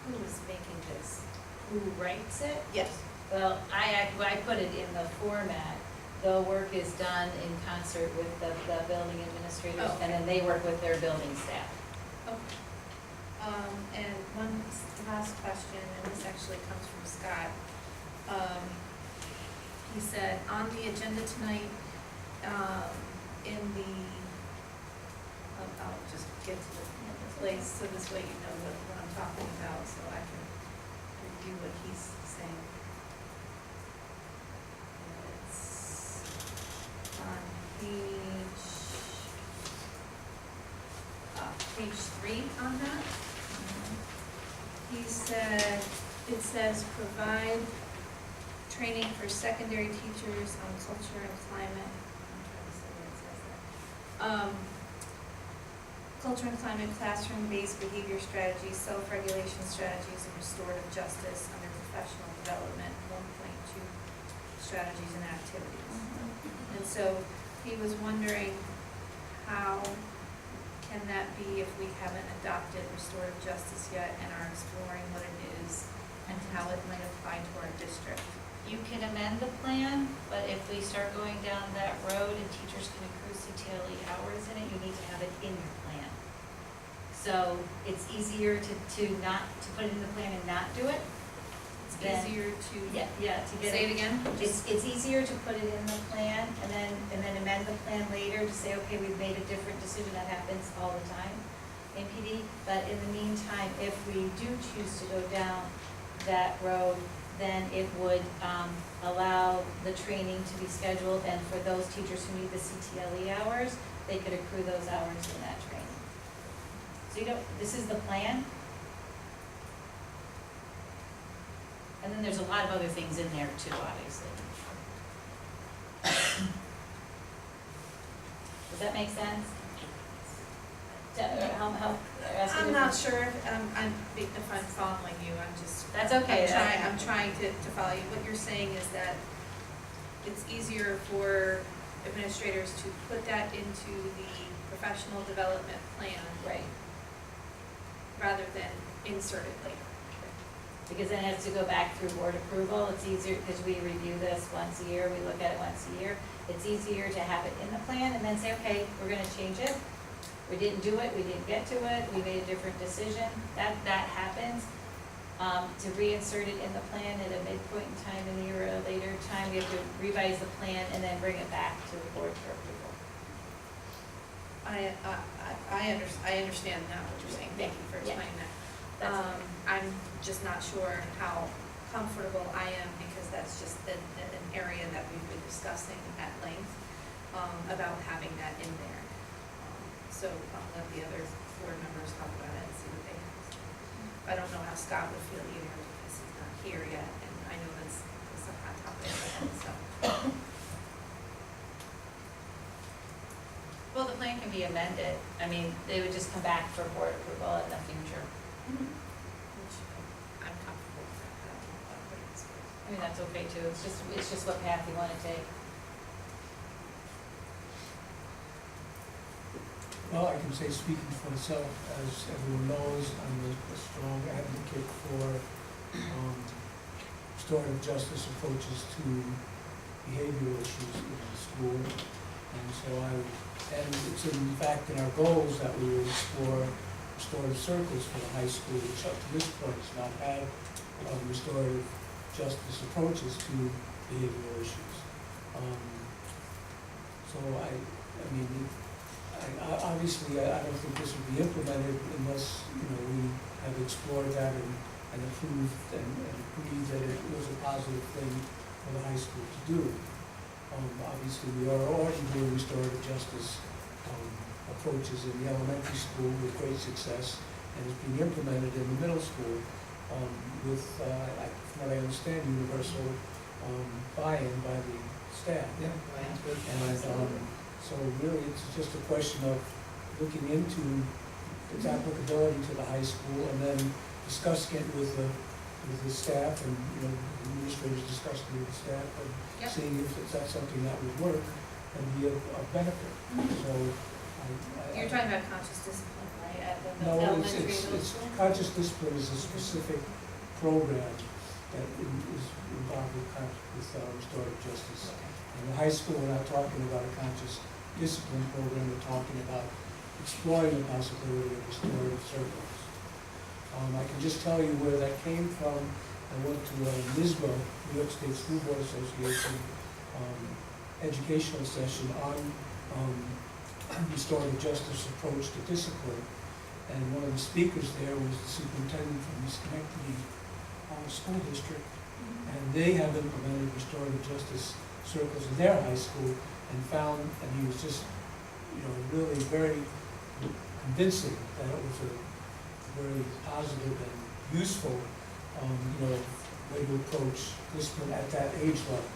Who is making this? Who writes it? Yes. Well, I put it in the format. The work is done in concert with the building administrators, Oh, and then they work with their building staff. Okay. And one last question, and this actually comes from Scott. He said, on the agenda tonight, in the, I'll just get to the place, so this way you know what I'm talking about, so I can review what he's saying. It's on page 3 on that. He said, it says provide training for secondary teachers on culture and climate. I'm trying to say where it says that. Culture and climate, classroom-based behavior strategies, self-regulation strategies, and restorative justice under professional development, 1.2 strategies and activities. And so he was wondering, how can that be if we haven't adopted restorative justice yet and are exploring what it is and how it might apply to our district? You can amend the plan, but if we start going down that road and teachers can accrue CTLE hours in it, you need to have it in your plan. So it's easier to put it in the plan and not do it. It's Then- easier to, Yeah, to get say it again? It's easier to put it in the plan and then amend the plan later to say, okay, we've made a different decision. That happens all the time in PD. But in the meantime, if we do choose to go down that road, then it would allow the training to be scheduled, and for those teachers who need the CTLE hours, they could accrue those hours in that training. So this is the plan. And then there's a lot of other things in there too, obviously. Does that make sense? I'm not sure if I'm following you, I'm just. That's okay. I'm trying to follow you. What you're saying is that it's easier for administrators to put that into the professional development plan. Right. Rather than insert it later. Because then it has to go back through board approval. It's easier, because we review this once a year, we look at it once a year. It's easier to have it in the plan and then say, okay, we're gonna change it. We didn't do it, we didn't get to it, we made a different decision. That happens. To reinsert it in the plan at a midpoint in time in the year or a later time, we have to revise the plan and then bring it back to the board for approval. I understand now what you're saying. Thank you for explaining that. I'm just not sure how comfortable I am, because that's just an area that we've been discussing at length about having that in there. So I'll let the other board members talk about it and see what they have to say. I don't know how Scott would feel either, because he's not here yet, and I know that's a hot topic and stuff. Well, the plan can be amended. I mean, they would just come back for board approval in the future. Which I'm comfortable with that. I don't know about what it's. I mean, that's okay too. It's just what path you wanna take. Well, I can say, speaking for myself, as everyone knows, I'm a strong advocate for restorative justice approaches to behavioral issues in the school. And so and it's in fact in our goals that we will explore restorative circles for the high school, which up to this point has not had restorative justice approaches to behavioral issues. So I mean, obviously, I don't think this would be implemented unless, we have explored that and approved and agreed that it was a positive thing for the high school to do. Obviously, we are already doing restorative justice approaches in the elementary school with great success, and it's being implemented in the middle school with, from what I understand, universal buy-in by the staff. Yeah. And so really, it's just a question of looking into its applicability to the high school and then discussing it with the staff and, administrators discussing it with the staff and Yep. seeing if that's something that would work and be of benefit. So You're talking about conscious discipline, right, at the no, elementary, it's middle school? conscious discipline is a specific program that is involved with restorative justice. In the high school, we're not talking about a conscious discipline program, we're talking about exploring the possibility of restorative circles. I can just tell you where that came from. I went to NISBA, New York State School Board Association, educational session on restorative justice approach to discipline. And one of the speakers there was the superintendent from the Schenectady School District. And they have implemented restorative justice circles in their high school and found, and he was just, really very convincing that it was a very positive and useful, way to approach discipline at that age level.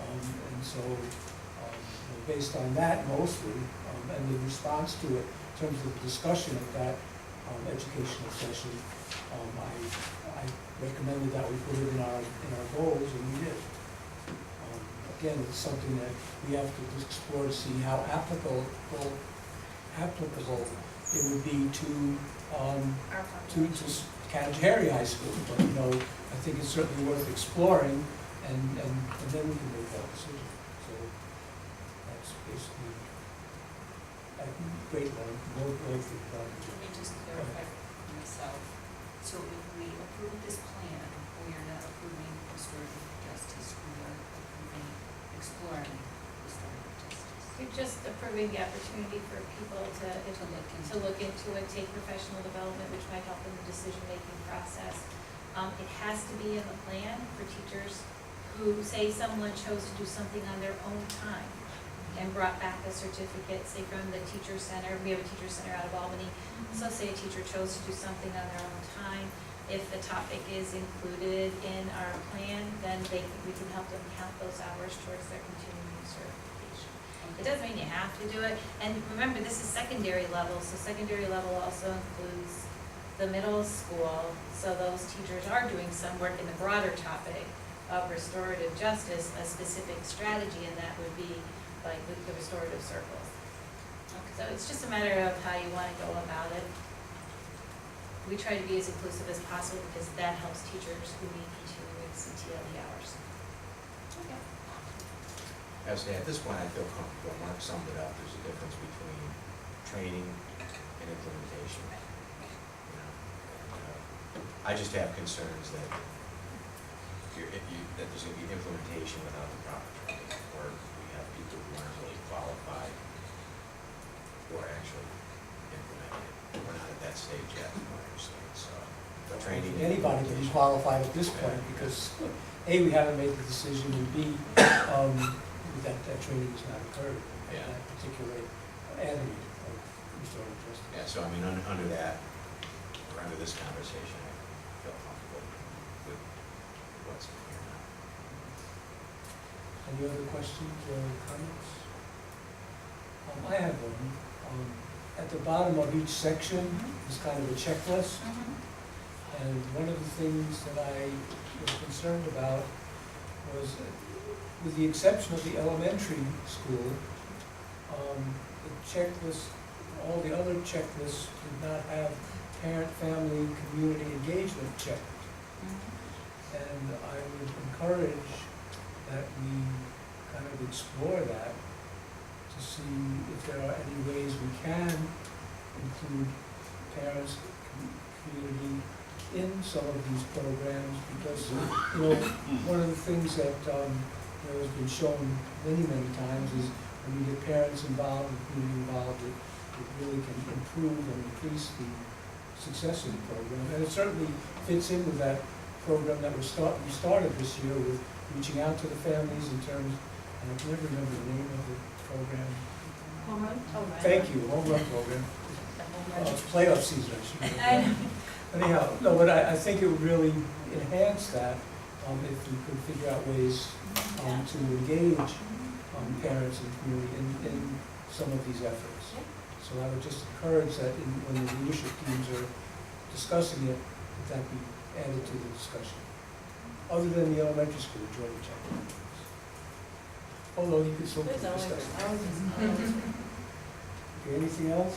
And so, based on that mostly, and the response to it, in terms of the discussion of that educational session, I recommended that we put it in our goals, and we did. Again, it's something that we have to explore to see how applicable it would be to Canajoharie High School. But, I think it's certainly worth exploring, and then we can make that decision. So that's basically a great one, more lengthy. Let me just clarify for myself. So if we approve this plan, we are not approving restorative justice, we are approving exploring restorative justice. You're just approving the opportunity for people to look into it, take professional development, which might help in the decision-making process. It has to be in the plan for teachers who say someone chose to do something on their own time and brought back a certificate, say from the teacher center. We have a teacher center out of Albany. So say a teacher chose to do something on their own time. If the topic is included in our plan, then we can help them count those hours towards their continuing certification. It doesn't mean you have to do it. And remember, this is secondary level, so secondary level also includes the middle school. So those teachers are doing some work in the broader topic of restorative justice, a specific strategy, and that would be like with the restorative circles. So it's just a matter of how you want to go about it. We try to be as inclusive as possible because that helps teachers who need continuing CTLE hours. Okay. At this point, I feel comfortable. Mark summed it up. There's a difference between training and implementation. I just have concerns that that there's going to be implementation without the proper training, or we have people who aren't really qualified who are actually implementing it. We're not at that stage yet, from what I understand. So, the training. Anybody can be qualified at this point because A, we haven't made the decision, and B, that training has not occurred at that particular avenue of restorative justice. Yeah, so I mean, under that, or under this conversation, I feel comfortable with what's in here now. Any other questions or comments? I have one. At the bottom of each section is kind of a checklist. And one of the things that I was concerned about was, with the exception of the elementary school, the checklist all the other checklists did not have parent, family, community engagement checked. And I would encourage that we kind of explore that to see if there are any ways we can include parents, community in some of these programs, because, you know, one of the things that, you know, has been shown many, many times is when you get parents involved and community involved, it really can improve and increase the success of the program. And it certainly fits in with that program that we started this year with reaching out to the families in terms, and I can never remember the name of the program. Home run? Thank you, home run program. It's playoff season, I should. Anyhow, no, but I think it would really enhance that, if we could figure out ways, to engage, parents and community in some of these efforts. So I would just encourage that when the leadership teams are discussing it, that be added to the discussion. Other than the elementary school, Georgia Tech. Although you could still discuss it. Okay, anything else?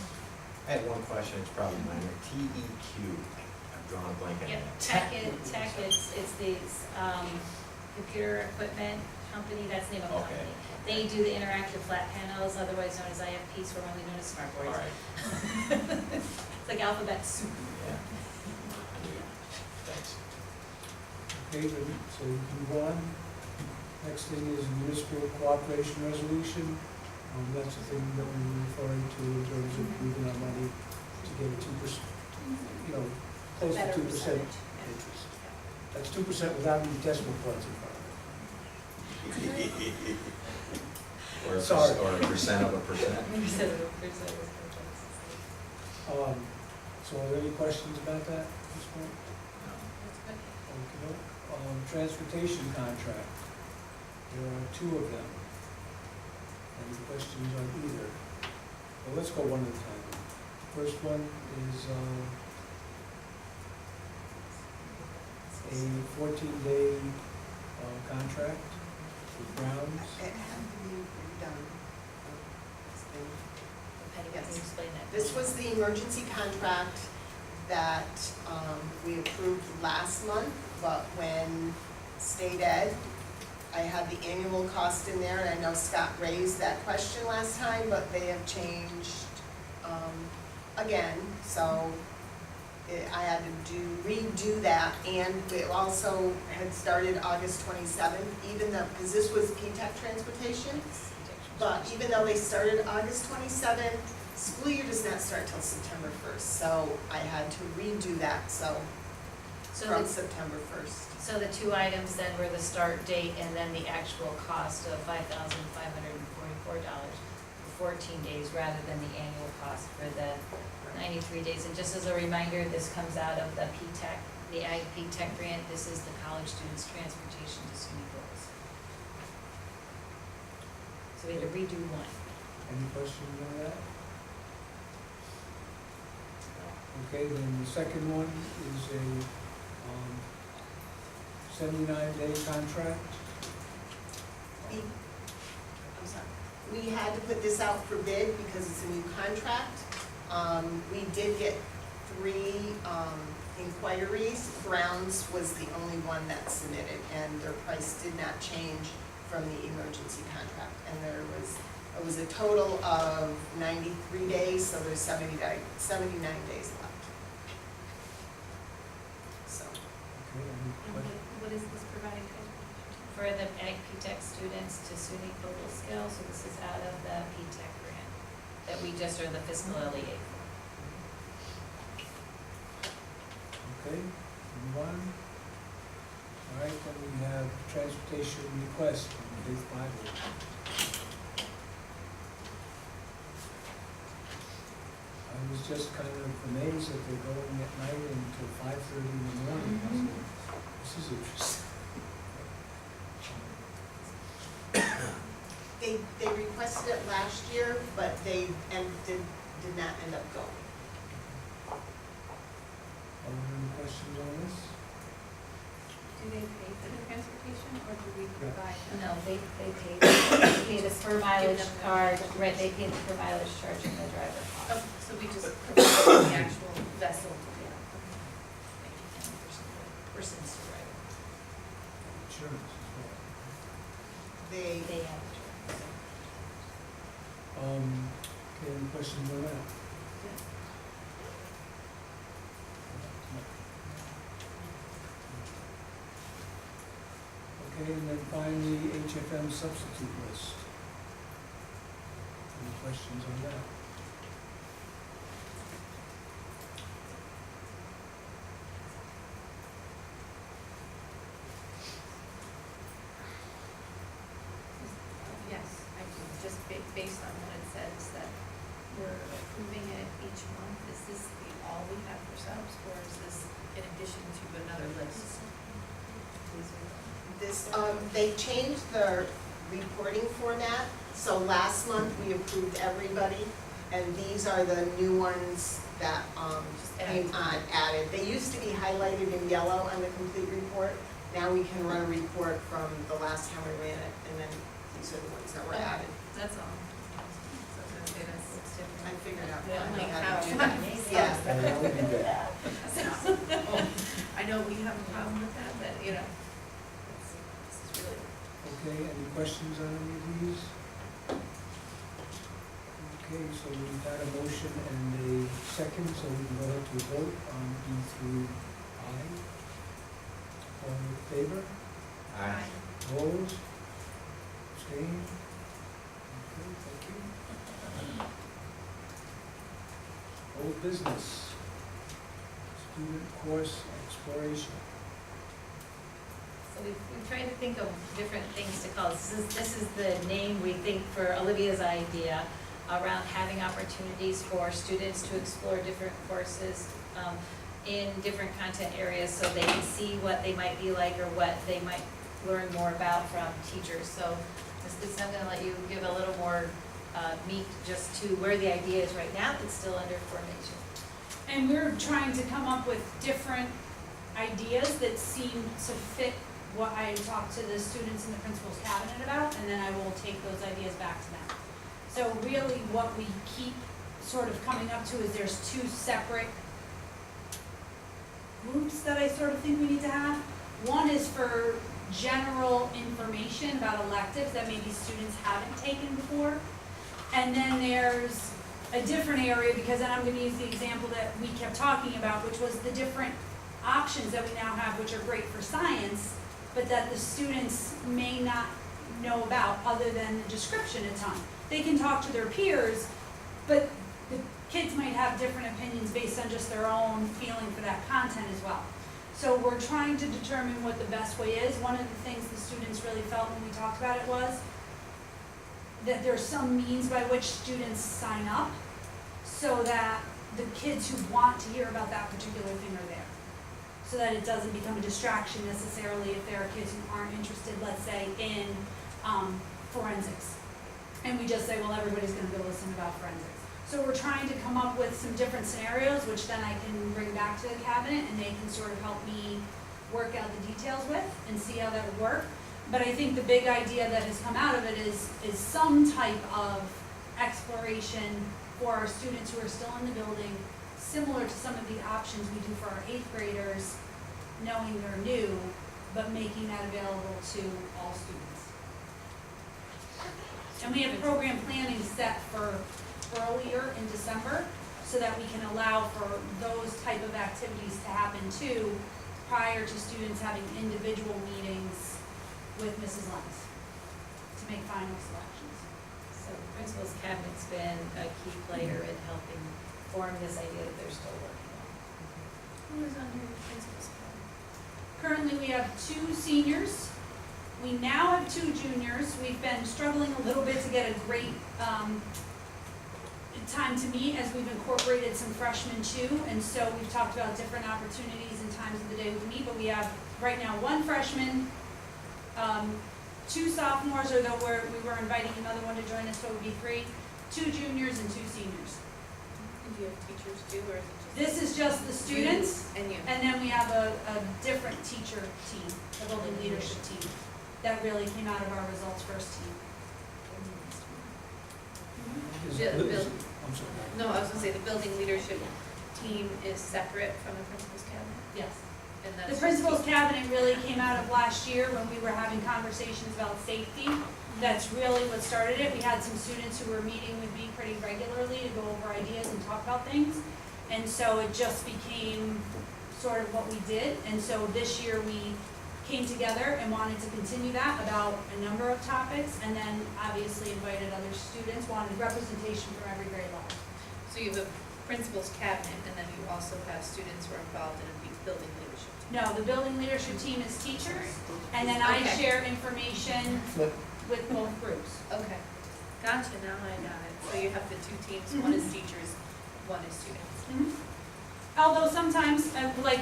I had one question, it's probably minor. TEQ, I've drawn a blank on Yep, that. it's these, computer equipment company, that's the name of the Okay. company. They do the interactive flat panels, otherwise known as IFPs, formerly known as smart All boards. right, It's like alphabet soup. yeah. Thanks. Okay, so we can move on. Next thing is municipal cooperation resolution. That's the thing that we were referring to in terms of moving our money to get a 2%, you know, close to Better 2% percentage. interest. That's 2% without any decimal points in front Or a Sorry. or a percent of a percent. So are there any questions about that at this point? Okay, transportation contract. There are two of them. Any questions on either? Well, let's go one at a time. First one is, a 14-day, contract with Browns. It had to be redone. Penny, can you explain that? This was the emergency contract that we approved last month, but when state ed, I had the annual cost in there, and I know Scott raised that question last time, but they have changed again, so I had to redo that, and it also had started August 27th, even though, because this was P-TECH transportation, but even though they started August 27th, school year does not start till September 1st, so I had to redo that, from September 1st. So the two items then were the start date and then the actual cost of $5,544 for 14 days rather than the annual cost for the 93 days. And just as a reminder, this comes out of the P-TECH, the Ag P-TECH grant. This is the college students' transportation to SUNY goals. So we had to redo one. Any questions on that? Okay, then the second one is a 79-day contract. I'm sorry. We had to put this out for bid because it's a new contract. We did get 3 inquiries. Brown's was the only one that submitted, and their price did not change from the emergency contract. And it was a total of 93 days, so there's 79 days left. So. Okay, any And questions? what is this providing for the Ag P-TECH students to SUNY global scale? So this is out of the P-TECH grant that we just are the fiscal LEA for. Okay, move on. All right, then we have transportation request from Faith Bible. I was just kind of amazed that they're going at night until 5:30 in the morning. I was like, this is interesting. They requested it last year, but they did not end up going. Are there any questions on this? Do they pay for the transportation, or do we provide them? No, they pay the per mileage card, right, they pay the per mileage charge and the driver Oh, cost. so we just provide the actual vessel? Yeah. And the person's to drive it. Insurance as well. They have insurance. Okay, any questions on that? Okay, and then finally, HFM substitute list. Any questions on that? Yes, I do, just based on what it says, that we're approving it each month. Is this all we have for subs, or is this in addition to another list? This, they changed the reporting format, so last month we approved everybody, and these are the new ones that, came on, added. They used to be highlighted in yellow on the complete report. Now we can run a report from the last time we ran it, and then these are the ones that were added. That's all. So that's different. I figured out Yeah, how like to do that. Yeah. And that would be good. I know we have a problem with that, but, you know, this is really. Okay, any questions on any of these? Okay, so we've had a motion and a second, so we can go ahead to a vote on D through I. All in favor? Aye. Opposed? Abstained? Okay, thank you. Old business. Student course exploration. So we've tried to think of different things to call this. This is the name we think for Olivia's idea around having opportunities for students to explore different courses in different content areas so they can see what they might be like or what they might learn more about from teachers. So Ms. Goodson, I'm gonna let you give a little more meat just to where the idea is right now. It's still under formation. And we're trying to come up with different ideas that seem to fit what I talked to the students in the principal's cabinet about, and then I will take those ideas back to them. So really what we keep sort of coming up to is there's two separate groups that I sort of think we need to have. One is for general information about electives that maybe students haven't taken before. And then there's a different area, because then I'm gonna use the example that we kept talking about, which was the different options that we now have, which are great for science, but that the students may not know about other than the description a ton. They can talk to their peers, but the kids might have different opinions based on just their own feeling for that content as well. So we're trying to determine what the best way is. One of the things the students really felt when we talked about it was that there's some means by which students sign up so that the kids who want to hear about that particular thing are there. So that it doesn't become a distraction necessarily if there are kids who aren't interested, let's say, in forensics. And we just say, well, everybody's gonna go listen about forensics. So we're trying to come up with some different scenarios, which then I can bring back to the cabinet and they can sort of help me work out the details with and see how that would work. But I think the big idea that has come out of it is some type of exploration for our students who are still in the building, similar to some of the options we do for our 8th graders, knowing they're new, but making that available to all students. And we have program planning set for earlier in December, so that we can allow for those type of activities to happen too, prior to students having individual meetings with Mrs. Lenz to make final selections. So the principal's cabinet's been a key player in helping form this idea that they're still working on. Who is under the principal's cabinet? Currently, we have 2 seniors. We now have 2 juniors. We've been struggling a little bit to get a great time to meet as we've incorporated some freshmen too. And so we've talked about different opportunities and times of the day we can meet, but we have right now 1 freshman, 2 sophomores, although we were inviting another one to join us, so it would be 3, 2 juniors and 2 seniors. And do Do you have teachers too, or is it just? This is just the students, And you? and then we have a different teacher team, the building leadership team, that really came out of our results first team. Is- Yeah, the build- I'm sorry. No, I was gonna say, the building leadership team is separate from the principal's cabinet, Yes. and that's. The just principal's cabinet really came out of last year when we were having conversations about safety. That's really what started it. We had some students who were meeting with me pretty regularly to go over ideas and talk about things. And so it just became sort of what we did. And so this year we came together and wanted to continue that about a number of topics. And then obviously invited other students, wanted representation from every grade level. So you have a principal's cabinet, and then you also have students who are involved in a building leadership team. No, the building leadership team is teachers. And then I Okay. share information Flip. with both groups. Okay, gotcha, now I got it. So you have the two teams, one is teachers, one is students. Although sometimes, like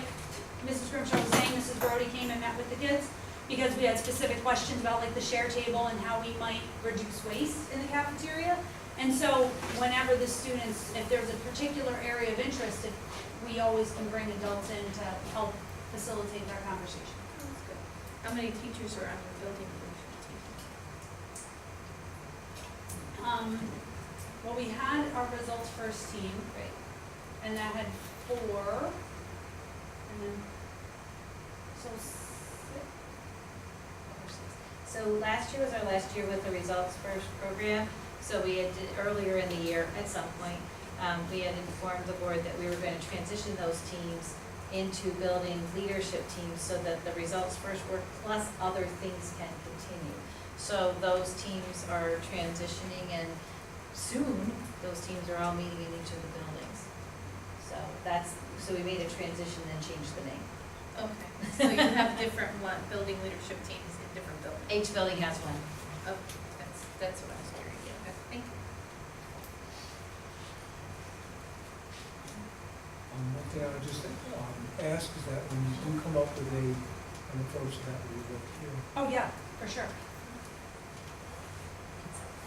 Mrs. Grimshaw was saying, Mrs. Brody came and met with the kids because we had specific questions about like the share table and how we might reduce waste in the cafeteria. And so whenever the students, if there's a particular area of interest, we always can bring adults in to help facilitate that conversation. That's good. How many teachers are on your building leadership team? Well, we had our results first team, Right. and that had 4, and then, so 6. So last year was our last year with the Results First program. So we had, earlier in the year, at some point, we had informed the board that we were going to transition those teams into building leadership teams so that the Results First work plus other things can continue. So those teams are transitioning, and soon, those teams are all meeting in each of the buildings. So we made a transition and changed the name. Okay, so you have different building leadership teams in different buildings. Each building has one. Okay, that's what I was hearing, yeah, okay, thank you. One thing I would just ask is that when you do come up with an approach that we look here, Oh, yeah, for sure.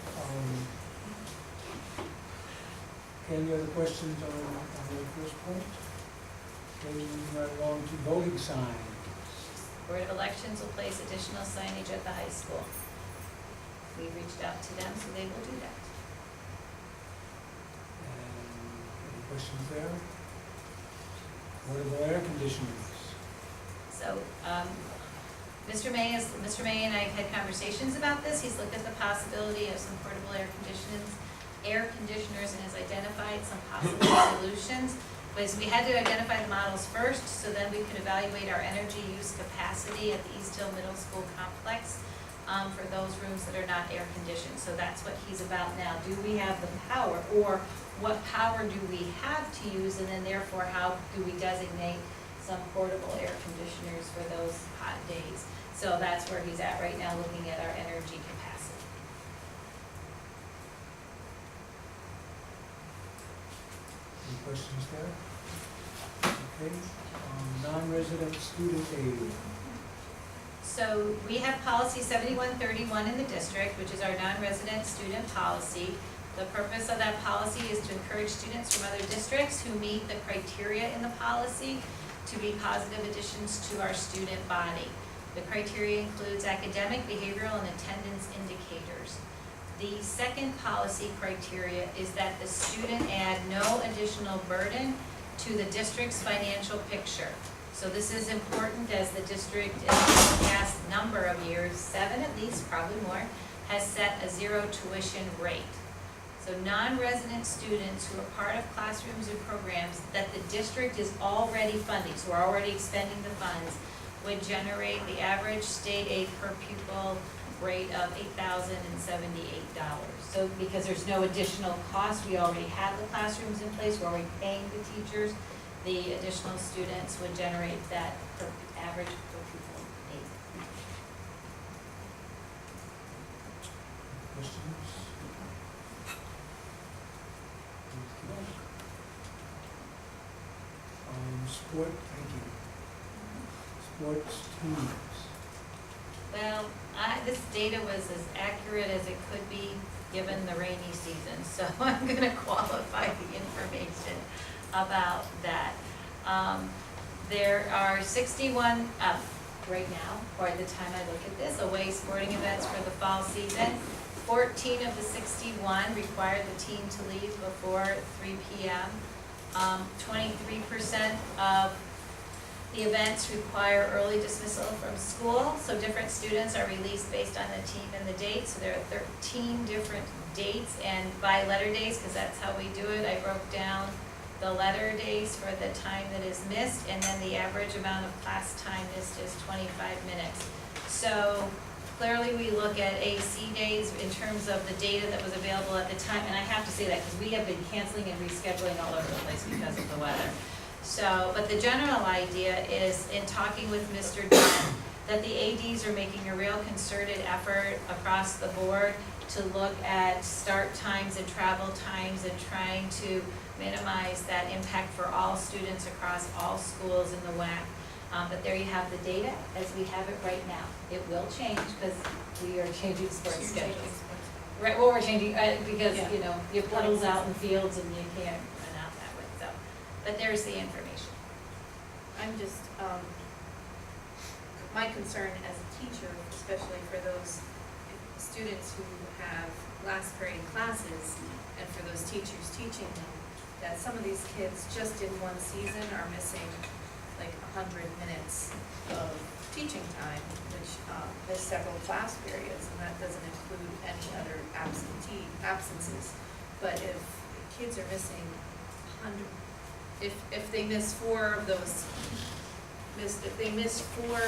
okay, any other questions on the first point? Okay, moving right along to voting signs. Board of Elections will place additional signage at the high school. We reached out to them, so they will do that. And any questions there? Portable air conditioners. So, Mr. May and I had conversations about this. He's looked at the possibility of some portable air conditioners and has identified some possible solutions. But we had to identify the models first, so then we could evaluate our energy use capacity at the East Hill Middle School complex for those rooms that are not air conditioned. So that's what he's about now. Do we have the power, or what power do we have to use, and then therefore how do we designate some portable air conditioners for those hot days? So that's where he's at right now, looking at our energy capacity. Any questions there? Okay, non-resident student aid. So we have policy 7131 in the district, which is our non-resident student policy. The purpose of that policy is to encourage students from other districts who meet the criteria in the policy to be positive additions to our student body. The criteria includes academic, behavioral, and attendance indicators. The second policy criteria is that the student add no additional burden to the district's financial picture. So this is important as the district in the past number of years, 7 at least, probably more, has set a zero tuition rate. So non-resident students who are part of classrooms and programs that the district is already funding, so we're already expending the funds, would generate the average state aid per pupil rate of $8,078. So because there's no additional cost, we already have the classrooms in place, we're already paying the teachers, the additional students would generate that average per pupil aid. Questions? Sport, thank you. Sports teams. Well, this data was as accurate as it could be given the rainy season, so I'm gonna qualify the information. about that. There are 61, right now, or at the time I look at this, away sporting events for the fall season. 14 of the 61 required the team to leave before 3 p.m. 23% of the events require early dismissal from school, so different students are released based on the team and the date. So there are 13 different dates, and by letter days, because that's how we do it, I broke down the letter days for the time that is missed, and then the average amount of class time missed is 25 minutes. So clearly we look at AC days in terms of the data that was available at the time, and I have to say that because we have been canceling and rescheduling all over the place because of the weather. So, but the general idea is, in talking with Mr. Dunn, that the ADs are making a real concerted effort across the board to look at start times and travel times and trying to minimize that impact for all students across all schools in the WAC. But there you have the data as we have it right now. It will change because we are changing sports schedules. Right, well, we're changing, because, you know, you have puddles out in fields and you can't run out that way, so. But there's the information. I'm just, my concern as a teacher, especially for those students who have last period classes, and for those teachers teaching them, that some of these kids just in one season are missing like 100 minutes of teaching time, which there's several class periods, and that doesn't include any other absences. But if kids are missing 100, if they miss 4 of those, if they miss 4,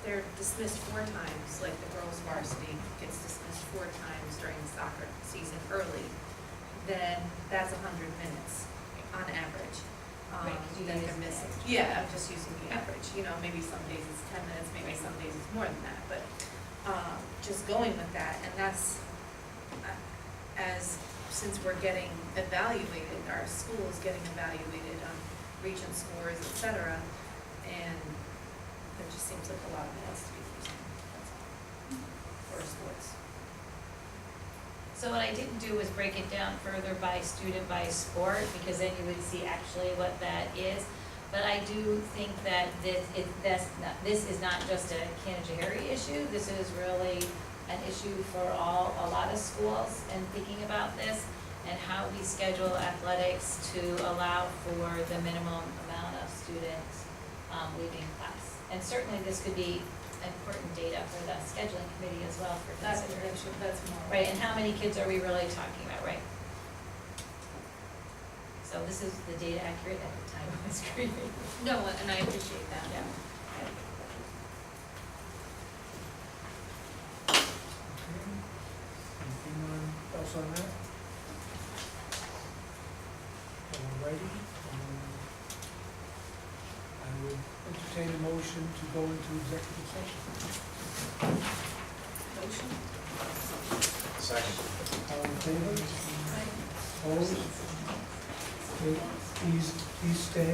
they're dismissed 4 times, like the girls varsity gets dismissed 4 times during the soccer season early, then that's 100 minutes on average. Right, 'cause you that use they're the missing. average. Yeah, I'm just using the average, you know, maybe some days it's 10 minutes, maybe some days it's more than that, but just going with that, and that's, since we're getting evaluated, our school is getting evaluated on region scores, et cetera, and there just seems like a lot of minutes to be using, that's all, for sports. So what I didn't do was break it down further by student, by sport, because then you would see actually what that is. But I do think that this is not just a Canajoharie issue. This is really an issue for a lot of schools, and thinking about this and how we schedule athletics to allow for the minimum amount of students leaving class. And certainly this could be important data for the scheduling committee as well for consideration. That's more. Right, and how many kids are we really talking about, right? So this is the data accurate at the time I was creating. No, and I appreciate that. Yeah. Okay. Anything else on that? Alrighty. I would entertain a motion to go into executive session. Motion? Second. All in favor? Opposed? Okay, please stay.